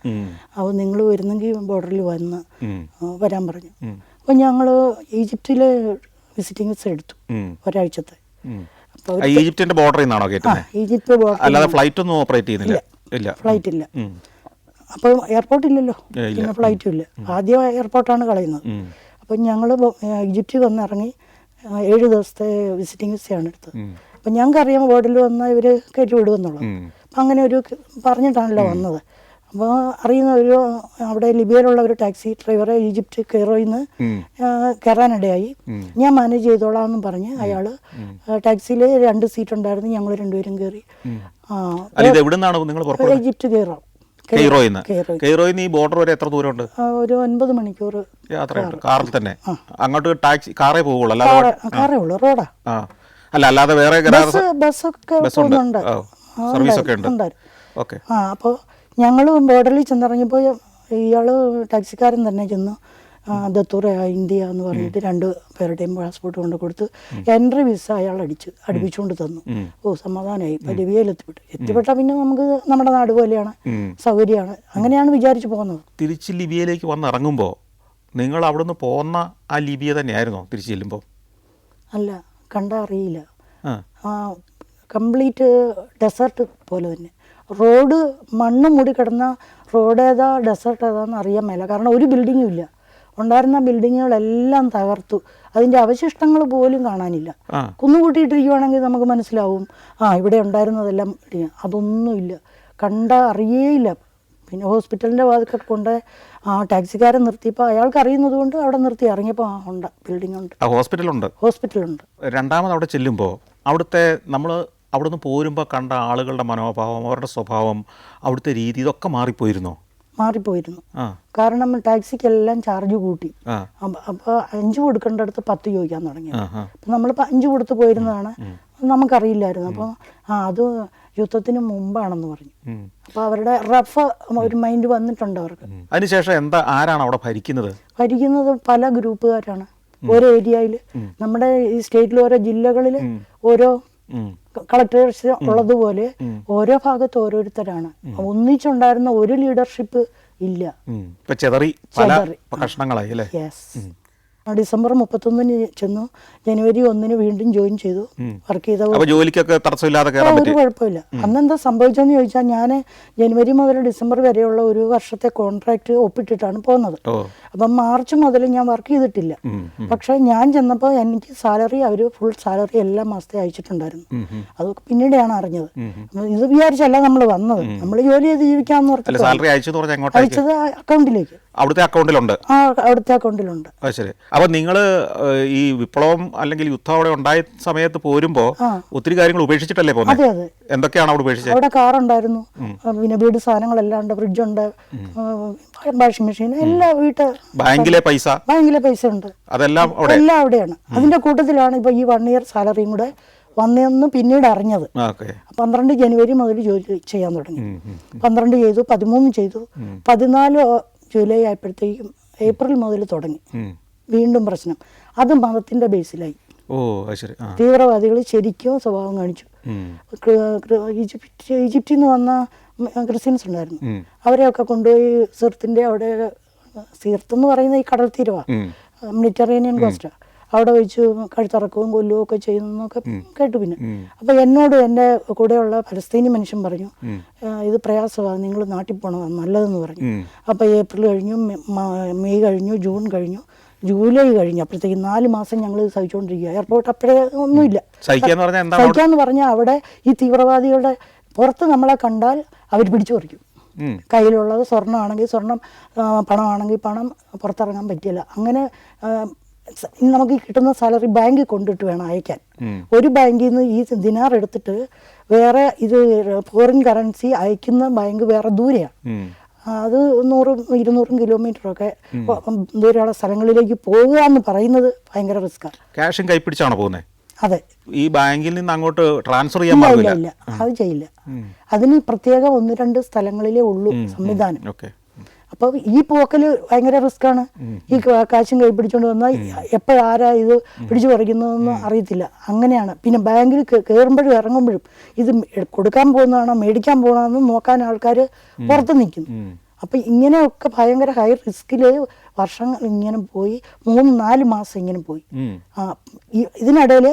അപ്പോൾ നിങ്ങൾ വരുന്നെങ്കിൽ ബോർഡറിൽ വരാൻ പറഞ്ഞു. അപ്പോൾ ഞങ്ങൾ ഈജിപ്തിലെ വിസിറ്റിംഗ് വിസ എടുത്തു ഒരാഴ്ചത്തെ. ഈജിപ്തിന്റെ ബോർഡറിൽ നിന്നാണോ കേട്ടത്? ഈജിപ്ത് ബോർഡർ, അല്ലാതെ ഫ്ലൈറ്റ് ഒന്നും ഓപ്പറേറ്റ് ചെയ്യുന്നില്ല? ഫ്ലൈറ്റ് ഇല്ല. അപ്പോൾ എയർപോർട്ട് ഇല്ലല്ലോ, പിന്നെ ഫ്ലൈറ്റും ഇല്ല. ആദ്യം എയർപോർട്ടാണ് കളയുന്നത്. അപ്പം ഞങ്ങൾ ഈജിപ്തിൽ വന്നിറങ്ങി 7 ദിവസത്തെ വിസിറ്റിംഗ് വിസയാണ് എടുത്തത്. അപ്പം ഞങ്ങൾക്കറിയാം ബോർഡിൽ വന്നാൽ ഇവർ കയറ്റി വിടുമെന്നുള്ളത്. അപ്പം അങ്ങനെ ഒരു പറഞ്ഞിട്ടാണല്ലോ വന്നത്. അപ്പോൾ അറിയുന്ന അവിടെ ലിബിയയിലുള്ള ഒരു ടാക്സി ഡ്രൈവറെ ഈജിപ്റ്റ് കെയ്റോയിൽ നിന്ന് കയറാനിടയായി. ഞാൻ മാനേജ് ചെയ്തോളാം എന്നും പറഞ്ഞ് അയാൾ ടാക്സിയിൽ 2 സീറ്റ് ഉണ്ടായിരുന്നു, ഞങ്ങൾ 2 പേരും കയറി. Egypt Cairo. കെയ്റോയിൽ ഈ ബോർഡർ വരെ എത്ര ദൂരമുണ്ട്? ഒരു 9 മണിക്കൂർ യാത്രയുണ്ട് കാറിൽ തന്നെ. അങ്ങോട്ട് ടാക്സി കാറേ പോകുള്ളൂ, കാറേ ഉള്ളൂ, റോഡാ. അല്ലാതെ വേറെ ബസ്സൊക്കെ പോകുന്നുണ്ട്, സർവീസ് ഒക്കെ ഉണ്ട്. അപ്പോൾ ഞങ്ങൾ ബോർഡറിൽ ചെന്നിറങ്ങിയപ്പോൾ ഇയാൾ ടാക്സിക്കാരൻ തന്നെ ചെന്ന് ദത്തൂർ ഇന്ത്യ എന്ന് പറഞ്ഞിട്ട് 2 പേരുടെയും പാസ്പോർട്ട് കൊണ്ട് കൊടുത്ത് എൻട്രി വിസ അയാൾ അടുപ്പിച്ചുകൊണ്ട് തന്നു. സമാധാനമായി. ഇപ്പം ലിബിയയിൽ എത്തിപ്പെട്ടാൽ പിന്നെ നമുക്ക് നമ്മുടെ നാട് പോലെയാണ്, സൗകര്യമാണ്. അങ്ങനെയാണ് വിചാരിച്ചു പോകുന്നത്. തിരിച്ച് ലിബിയയിലേക്ക് വന്നിറങ്ങുമ്പോൾ നിങ്ങൾ അവിടുന്ന് പോകുന്ന ആ ലിബിയ തന്നെയായിരുന്നോ തിരിച്ച് ചെല്ലുമ്പോൾ? അല്ല, അറിയില്ല. കംപ്ലീറ്റ് ഡെസേർട്ട് പോലെ തന്നെ. റോഡ് മണ്ണ് മൂടി കിടന്ന റോഡ് ഏതാ ഡെസേർട്ട് ഏതാന്ന് അറിയാൻ മേല. കാരണം ഒരു ബിൽഡിങ്ങും ഇല്ല, ഉണ്ടായിരുന്ന ബിൽഡിങ്ങുകളെല്ലാം തകർത്തു, അതിൻ്റെ അവശിഷ്ടങ്ങൾ പോലും കാണാനില്ല. കുന്നുകൂട്ടിയിട്ടിരിക്കുവാണെങ്കിൽ നമുക്ക് മനസ്സിലാവും ഇവിടെ ഉണ്ടായിരുന്നതെല്ലാം. അതൊന്നുമില്ല, അറിയേയില്ല. പിന്നെ ഹോസ്പിറ്റലിൻ്റെ വാതിൽക്ക് കൊണ്ട് ടാക്സിക്കാരൻ നിർത്തിയപ്പോൾ അയാൾക്ക് അറിയുന്നത് കൊണ്ട് അവിടെ നിർത്തി. ഇറങ്ങിയപ്പോൾ ഉണ്ട്, ബിൽഡിംഗ് ഉണ്ട്, ഹോസ്പിറ്റലുണ്ട്. രണ്ടാമത് അവിടെ ചെല്ലുമ്പോൾ അവിടുത്തെ നമ്മൾ അവിടുന്ന് പോരുമ്പോൾ കണ്ട ആളുകളുടെ മനോഭാവം, അവരുടെ സ്വഭാവം, അവിടുത്തെ രീതി, ഇതൊക്കെ മാറിപ്പോയിരുന്നു. കാരണം ടാക്സിക്കെല്ലാം ചാർജ് കൂട്ടി. അപ്പോൾ 5 കൊടുക്കേണ്ടടുത്ത് 10 ചോദിക്കാൻ തുടങ്ങി. അപ്പം നമ്മളിപ്പോൾ 5 കൊടുത്ത് പോയിരുന്നതാണ്, നമുക്കറിയില്ലായിരുന്നു. അപ്പോൾ അത് യുദ്ധത്തിന് മുമ്പാണെന്ന് പറഞ്ഞു. അപ്പോൾ അവരുടെ റഫ് ഒരു മൈൻഡ് വന്നിട്ടുണ്ട് അവർക്ക്. അതിനുശേഷം ആരാണ് അവിടെ ഭരിക്കുന്നത്? പല ഗ്രൂപ്പുകാരാണ് ഓരോ ഏരിയയിൽ. നമ്മുടെ ഈ സ്റ്റേറ്റിൽ ഓരോ ജില്ലകളിൽ ഓരോ കളക്ടേഴ്സ് ഉള്ളതുപോലെ ഓരോ ഭാഗത്ത് ഓരോരുത്തരാണ്. ഒന്നിച്ചുണ്ടായിരുന്ന ഒരു ലീഡർഷിപ്പ് ഇല്ല. ഡിസംബർ 31 ചെന്നു, ജനുവരി 1 വീണ്ടും ജോയിൻ ചെയ്തു. വർക്ക് ചെയ്ത ഒരു കുഴപ്പമില്ല. അന്നെന്താ സംഭവിച്ചെന്ന് ചോദിച്ചാൽ, ഞാൻ ജനുവരി മുതൽ ഡിസംബർ വരെയുള്ള 1 വർഷത്തെ കോൺട്രാക്ട് ഒപ്പിട്ടിട്ടാണ് പോകുന്നത്. അപ്പം മാർച്ച് മുതൽ ഞാൻ വർക്ക് ചെയ്തിട്ടില്ല. പക്ഷെ ഞാൻ ചെന്നപ്പോൾ എനിക്ക് സാലറി ഫുൾ സാലറി എല്ലാ മാസത്തെ അയച്ചിട്ടുണ്ടായിരുന്നു. അതൊക്കെ പിന്നീടാണ് അറിഞ്ഞത്. ഇത് വിചാരിച്ചല്ല നമ്മൾ വന്നത്, നമ്മൾ ജോലി ചെയ്ത് ജീവിക്കാന്ന് പറഞ്ഞത്. അയച്ചത് അക്കൗണ്ടിലേക്ക്. അവിടുത്തെ അക്കൗണ്ടിലുണ്ട്. ശരി. അപ്പൊ നിങ്ങൾ ഈ വിപ്ലവം അല്ലെങ്കിൽ യുദ്ധം അവിടെ ഉണ്ടായ സമയത്ത് പോരുമ്പോ ഒത്തിരി കാര്യങ്ങൾ ഉപേക്ഷിച്ചിട്ടല്ലേ പോകുന്നത്? അതെ. എന്തൊക്കെയാണ് അവിടെ ഉപേക്ഷിച്ചത്? അവിടെ കാറുണ്ടായിരുന്നു, പിന്നെ വീട് സാധനങ്ങളെല്ലാം ഉണ്ട്, ഫ്രിഡ്ജുണ്ട്, വാഷിംഗ് മെഷീൻ, എല്ലാ ബാങ്കിലെ പൈസ ഉണ്ട്, എല്ലാം അവിടെയാണ്. അതിന്റെ കൂട്ടത്തിലാണ് ഇപ്പൊ ഈ 1 ഇയർ സാലറിയും കൂടെ വന്നെന്ന് പിന്നീട് അറിഞ്ഞത്. 12 ജനുവരി മുതൽ ജോലി ചെയ്യാൻ തുടങ്ങി. 12 ചെയ്തു, 13 ചെയ്തു, 14 ജൂലൈ ആയപ്പോഴത്തേക്കും ഏപ്രിൽ മുതൽ തുടങ്ങി വീണ്ടും പ്രശ്നം. അത് മതത്തിന്റെ ബേസിലായി. തീവ്രവാദികൾ ശരിക്കും സ്വഭാവം കാണിച്ചു. ഈജിപ്തിൽ നിന്ന് വന്ന ക്രിസ്ത്യൻസ് ഉണ്ടായിരുന്നു, അവരെയൊക്കെ കൊണ്ടുപോയി സിർത്തിന്റെ അവിടെ, സിർത്ത് എന്ന് പറയുന്ന ഈ കടൽ തീരമാണ്, മെഡിറ്ററേനിയൻ കോസ്റ്റാണ്. അവിടെ വെച്ച് കഴുത്തറക്കവും കൊല്ലുകയും ഒക്കെ ചെയ്യുന്നൊക്കെ കേട്ടു. പിന്നെ അപ്പോൾ എന്നോട് എൻ്റെ കൂടെയുള്ള പലസ്തീനി മനുഷ്യൻ പറഞ്ഞു, ഇത് പ്രയാസമാണ്, നിങ്ങൾ നാട്ടിൽ പോകണം നല്ലതെന്ന് പറഞ്ഞു. അപ്പോൾ ഏപ്രിൽ കഴിഞ്ഞു, മെയ് കഴിഞ്ഞു, ജൂൺ കഴിഞ്ഞു, ജൂലൈ കഴിഞ്ഞു. അപ്പോഴത്തേക്ക് 4 മാസം ഞങ്ങൾ സഹിച്ചുകൊണ്ടിരിക്കുക. എയർപോർട്ട് അപ്പോഴേ ഒന്നുമില്ല. സഹിക്കാന്ന് പറഞ്ഞാൽ അവിടെ ഈ തീവ്രവാദികളുടെ പുറത്ത് നമ്മളെ കണ്ടാൽ അവർ പിടിച്ചു പറിക്കും. കയ്യിലുള്ളത് സ്വർണ്ണമാണെങ്കിൽ സ്വർണം, പണമാണെങ്കിൽ പണം, പുറത്തിറങ്ങാൻ പറ്റില്ല. അങ്ങനെ നമുക്ക് കിട്ടുന്ന സാലറി ബാങ്കിൽ കൊണ്ടിട്ട് വേണം അയക്കാൻ. ഒരു ബാങ്കിൽ നിന്ന് ഈ ദിനാർ എടുത്തിട്ട് വേറെ ഇത് ഫോറിൻ കറൻസി അയക്കുന്ന ബാങ്ക് വേറെ ദൂരെയാണ്. അത് 100-200 കിലോമീറ്ററൊക്കെ ദൂരെയുള്ള സ്ഥലങ്ങളിലേക്ക് പോകുക എന്ന് പറയുന്നത് ഭയങ്കര റിസ്ക്കാണ്. ക്യാഷും കൈപ്പിടിച്ചാണോ പോകുന്നത്? അതെ. ഈ ബാങ്കിൽ നിന്ന് അങ്ങോട്ട് ട്രാൻസ്ഫർ ചെയ്യാൻ ഇല്ല, അത് ചെയ്യില്ല. അതിന് പ്രത്യേക 1-2 സ്ഥലങ്ങളിലേ ഉള്ളൂ സംവിധാനം. അപ്പോൾ ഈ പോക്കൽ ഭയങ്കര റിസ്ക്കാണ്. ഈ കാശും കൈ പിടിച്ചുകൊണ്ട് വന്നാൽ എപ്പോഴാരാ ഇത് പിടിച്ചു പറിക്കുന്നതെന്ന് അറിയത്തില്ല. അങ്ങനെയാണ്. പിന്നെ ബാങ്കിൽ കയറുമ്പോഴും ഇറങ്ങുമ്പോഴും ഇത് കൊടുക്കാൻ പോകുന്നതാണോ മേടിക്കാൻ പോകണമെന്ന് നോക്കാൻ ആൾക്കാർ പുറത്ത് നിൽക്കുന്നു. അപ്പം ഇങ്ങനെയൊക്കെ ഭയങ്കര ഹൈ റിസ്കിൽ വർഷങ്ങൾ ഇങ്ങനെ പോയി, 3-4 മാസം ഇങ്ങനെ പോയി. ഇതിനിടയിൽ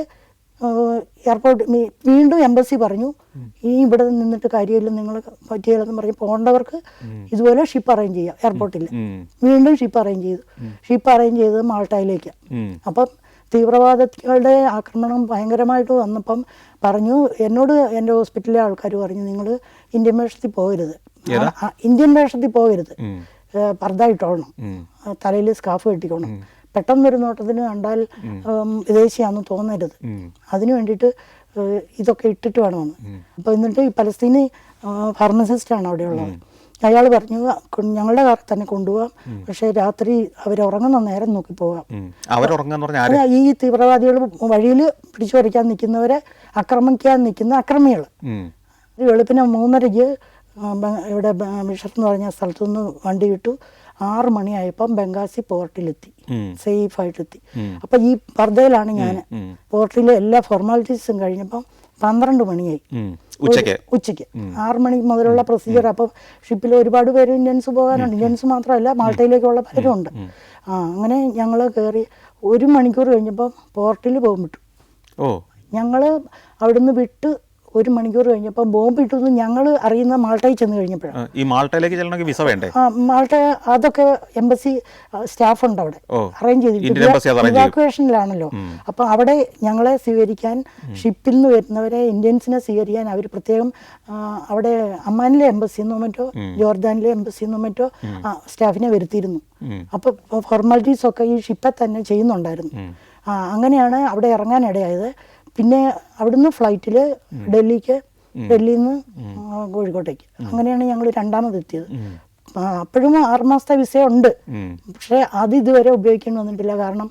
എയർപോർട്ട് വീണ്ടും എംബസി പറഞ്ഞു, ഈ ഇവിടെ നിന്നിട്ട് കാര്യമില്ല, നിങ്ങൾ പറ്റിയില്ലെന്ന് പറഞ്ഞ് പോകേണ്ടവർക്ക് ഇതുപോലെ ഷിപ്പ് അറേഞ്ച് ചെയ്യാം എയർപോർട്ടിൽ. വീണ്ടും ഷിപ്പ് അറേഞ്ച് ചെയ്തു. ഷിപ്പ് അറേഞ്ച് ചെയ്തത് മാൾട്ടയിലേക്കാണ്. അപ്പം തീവ്രവാദികളുടെ ആക്രമണം ഭയങ്കരമായിട്ട് വന്നപ്പം പറഞ്ഞു, എന്നോട് എൻ്റെ ഹോസ്പിറ്റലിലെ ആൾക്കാർ പറഞ്ഞു, നിങ്ങൾ ഇന്ത്യൻ വേഷത്തിൽ പോകരുത്, ഇന്ത്യൻ വേഷത്തിൽ പോകരുത്, പർദ്ദ ഇട്ടോളണം, തലയിൽ സ്കാർഫ് കെട്ടിക്കോണം, പെട്ടെന്നൊരു നോട്ടത്തിന് കണ്ടാൽ വിദേശിയാണെന്ന് തോന്നരുത്, അതിനു വേണ്ടിയിട്ട് ഇതൊക്കെ ഇട്ടിട്ട് വേണമെന്ന്. അപ്പോൾ എന്നിട്ട് ഈ പലസ്തീനി ഫാർമസിസ്റ്റാണ് അവിടെയുള്ളത്. അയാൾ പറഞ്ഞു, ഞങ്ങളുടെ കാറിൽ തന്നെ കൊണ്ടുപോകാം, പക്ഷേ രാത്രി അവരുറങ്ങുന്ന നേരം നോക്കി പോകാം. ഈ തീവ്രവാദികൾ വഴിയിൽ പിടിച്ചു പറിക്കാൻ നിൽക്കുന്നവരെ ആക്രമിക്കാൻ നിൽക്കുന്ന അക്രമികൾ. വെളുപ്പിന് 3:30 ഇവിടെ മിഷർ എന്ന് പറഞ്ഞ സ്ഥലത്തുനിന്ന് വണ്ടി വിട്ടു. 6 മണിയായപ്പം ബംഗാസി പോർട്ടിലെത്തി, സേഫായിട്ടെത്തി. അപ്പം ഈ പർദ്ദയിലാണ് ഞാൻ. പോർട്ടിലെ എല്ലാ ഫോർമാലിറ്റീസും കഴിഞ്ഞപ്പം 12 മണിയായി ഉച്ചയ്ക്ക്. 6 മണി മുതലുള്ള പ്രൊസീജിയർ. അപ്പം ഷിപ്പിൽ ഒരുപാട് പേര് ഇന്ത്യൻസ് പോകാനുണ്ട്. ഇന്ത്യൻസ് മാത്രമല്ല, മാൾട്ടയിലേക്കുള്ള പലരും ഉണ്ട്. അങ്ങനെ ഞങ്ങൾ കയറി 1 മണിക്കൂർ കഴിഞ്ഞപ്പം പോർട്ടിൽ ബോംബ് ഇട്ടു. ഞങ്ങൾ അവിടുന്ന് വിട്ട് 1 മണിക്കൂർ കഴിഞ്ഞപ്പോൾ ബോംബ് ഇട്ടു. ഞങ്ങൾ അറിയുന്ന മാൾട്ടയിൽ ചെന്ന് കഴിഞ്ഞപ്പോഴാണ്. ഈ മാൾട്ടയിലേക്ക് ചെല്ലണമെങ്കിൽ വിസ വേണ്ടേ? മാൾട്ട അതൊക്കെ എംബസി സ്റ്റാഫ് ഉണ്ട് അവിടെ, അറേഞ്ച് ചെയ്തിട്ട് ഇവാക്വേഷനിലാണല്ലോ. അപ്പം അവിടെ ഞങ്ങളെ സ്വീകരിക്കാൻ, ഷിപ്പിൽ നിന്ന് വരുന്നവരെ ഇന്ത്യൻസിനെ സ്വീകരിക്കാൻ അവർ പ്രത്യേകം അവിടെ അമ്മാനിലെ എംബസിന്നോ മറ്റോ ജോർദാനിലെ എംബസിന്നോ മറ്റോ സ്റ്റാഫിനെ വരുത്തിയിരുന്നു. അപ്പോൾ ഫോർമാലിറ്റീസ് ഒക്കെ ഈ ഷിപ്പിൽ തന്നെ ചെയ്യുന്നുണ്ടായിരുന്നു. അങ്ങനെയാണ് അവിടെ ഇറങ്ങാനിടയായത്. പിന്നെ അവിടുന്ന് ഫ്ലൈറ്റിൽ ഡൽഹിയിൽ നിന്ന് കോഴിക്കോട്ടേക്ക്. അങ്ങനെയാണ് ഞങ്ങൾ രണ്ടാമതെത്തിയത്. അപ്പോഴും 6 മാസത്തെ വിസ ഉണ്ട്, പക്ഷേ അത് ഇതുവരെ ഉപയോഗിക്കേണ്ടി വന്നിട്ടില്ല. കാരണം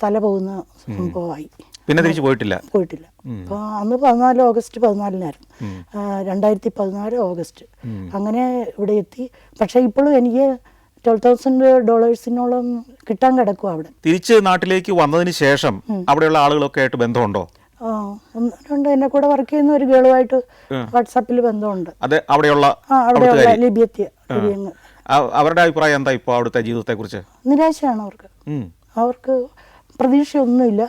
തല പോകുന്ന സംഭവമായി. പിന്നെ തിരിച്ചു പോയിട്ടില്ല. അപ്പോൾ അന്ന് 14 ഓഗസ്റ്റ് 14-നായിരുന്നു, 2014 ഓഗസ്റ്റ്. അങ്ങനെ ഇവിടെ എത്തി. പക്ഷേ ഇപ്പോഴും എനിക്ക് $12,000 കിട്ടാൻ കിടക്കും അവിടെ. തിരിച്ച് നാട്ടിലേക്ക് വന്നതിന് ശേഷം അവിടെയുള്ള ആളുകളൊക്കെ ആയിട്ട് ബന്ധമുണ്ടോ? ഉണ്ട്. എന്നെ കൂടെ വർക്ക് ചെയ്യുന്ന ഒരു ഗേളുമായിട്ട് വാട്സാപ്പിൽ ബന്ധമുണ്ട്. അവിടെയുള്ള ലിബിയത്തി. അവരുടെ അഭിപ്രായം എന്താ ഇപ്പോൾ അവിടുത്തെ ജീവിതത്തെ കുറിച്ച്? നിരാശയാണ് അവർക്ക്. അവർക്ക് പ്രതീക്ഷയൊന്നുമില്ല.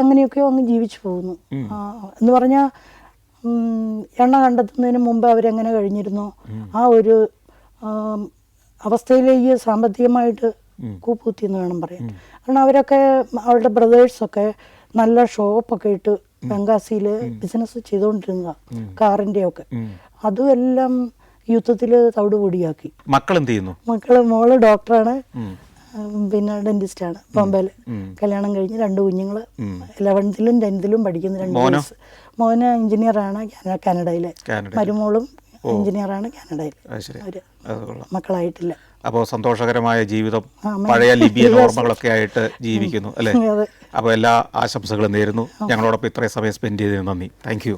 എങ്ങനെയൊക്കെയോ അങ്ങ് ജീവിച്ചു പോകുന്നു. എന്ന് പറഞ്ഞാൽ എണ്ണ കണ്ടെത്തുന്നതിന് മുമ്പ് അവരെങ്ങനെ കഴിഞ്ഞിരുന്നോ ആ ഒരു അവസ്ഥയിലേക്ക് സാമ്പത്തികമായിട്ട് കൂപ്പുകുത്തി എന്ന് വേണം പറയാൻ. കാരണം അവരൊക്കെ, അവരുടെ ബ്രദേഴ്സൊക്കെ നല്ല ഷോപ്പൊക്കെ ഇട്ട് ബംഗാസിയിൽ ബിസിനസ് ചെയ്തുകൊണ്ടിരുന്നതാണ്, കാറിൻ്റെ ഒക്കെ. അതും എല്ലാം യുദ്ധത്തിൽ തവിടുപൊടിയാക്കി. മക്കൾ എന്ത് ചെയ്യുന്നു? മോള് ഡോക്ടറാണ്, പിന്നെ ഡെന്റിസ്റ്റാണ് ബോംബെയിൽ. കല്യാണം കഴിഞ്ഞ് 2 കുഞ്ഞുങ്ങൾ, 11th-ലും 10th-ലും പഠിക്കുന്ന 2 വയസ്സ്. മോന് എഞ്ചിനീയറാണ് കാനഡയിൽ, മരുമോളും എഞ്ചിനീയറാണ് കാനഡയിൽ. മക്കളായിട്ടില്ല. അപ്പോൾ സന്തോഷകരമായ ജീവിതം, പഴയ ലിബിയൻ ഓർമ്മകളൊക്കെ ആയിട്ട് ജീവിക്കുന്നു അല്ലേ? അപ്പോൾ എല്ലാ ആശംസകളും നേരുന്നു. ഞങ്ങളോടൊപ്പം ഇത്രയും സമയം സ്പെൻഡ് ചെയ്തതിന് നന്ദി. Thank you.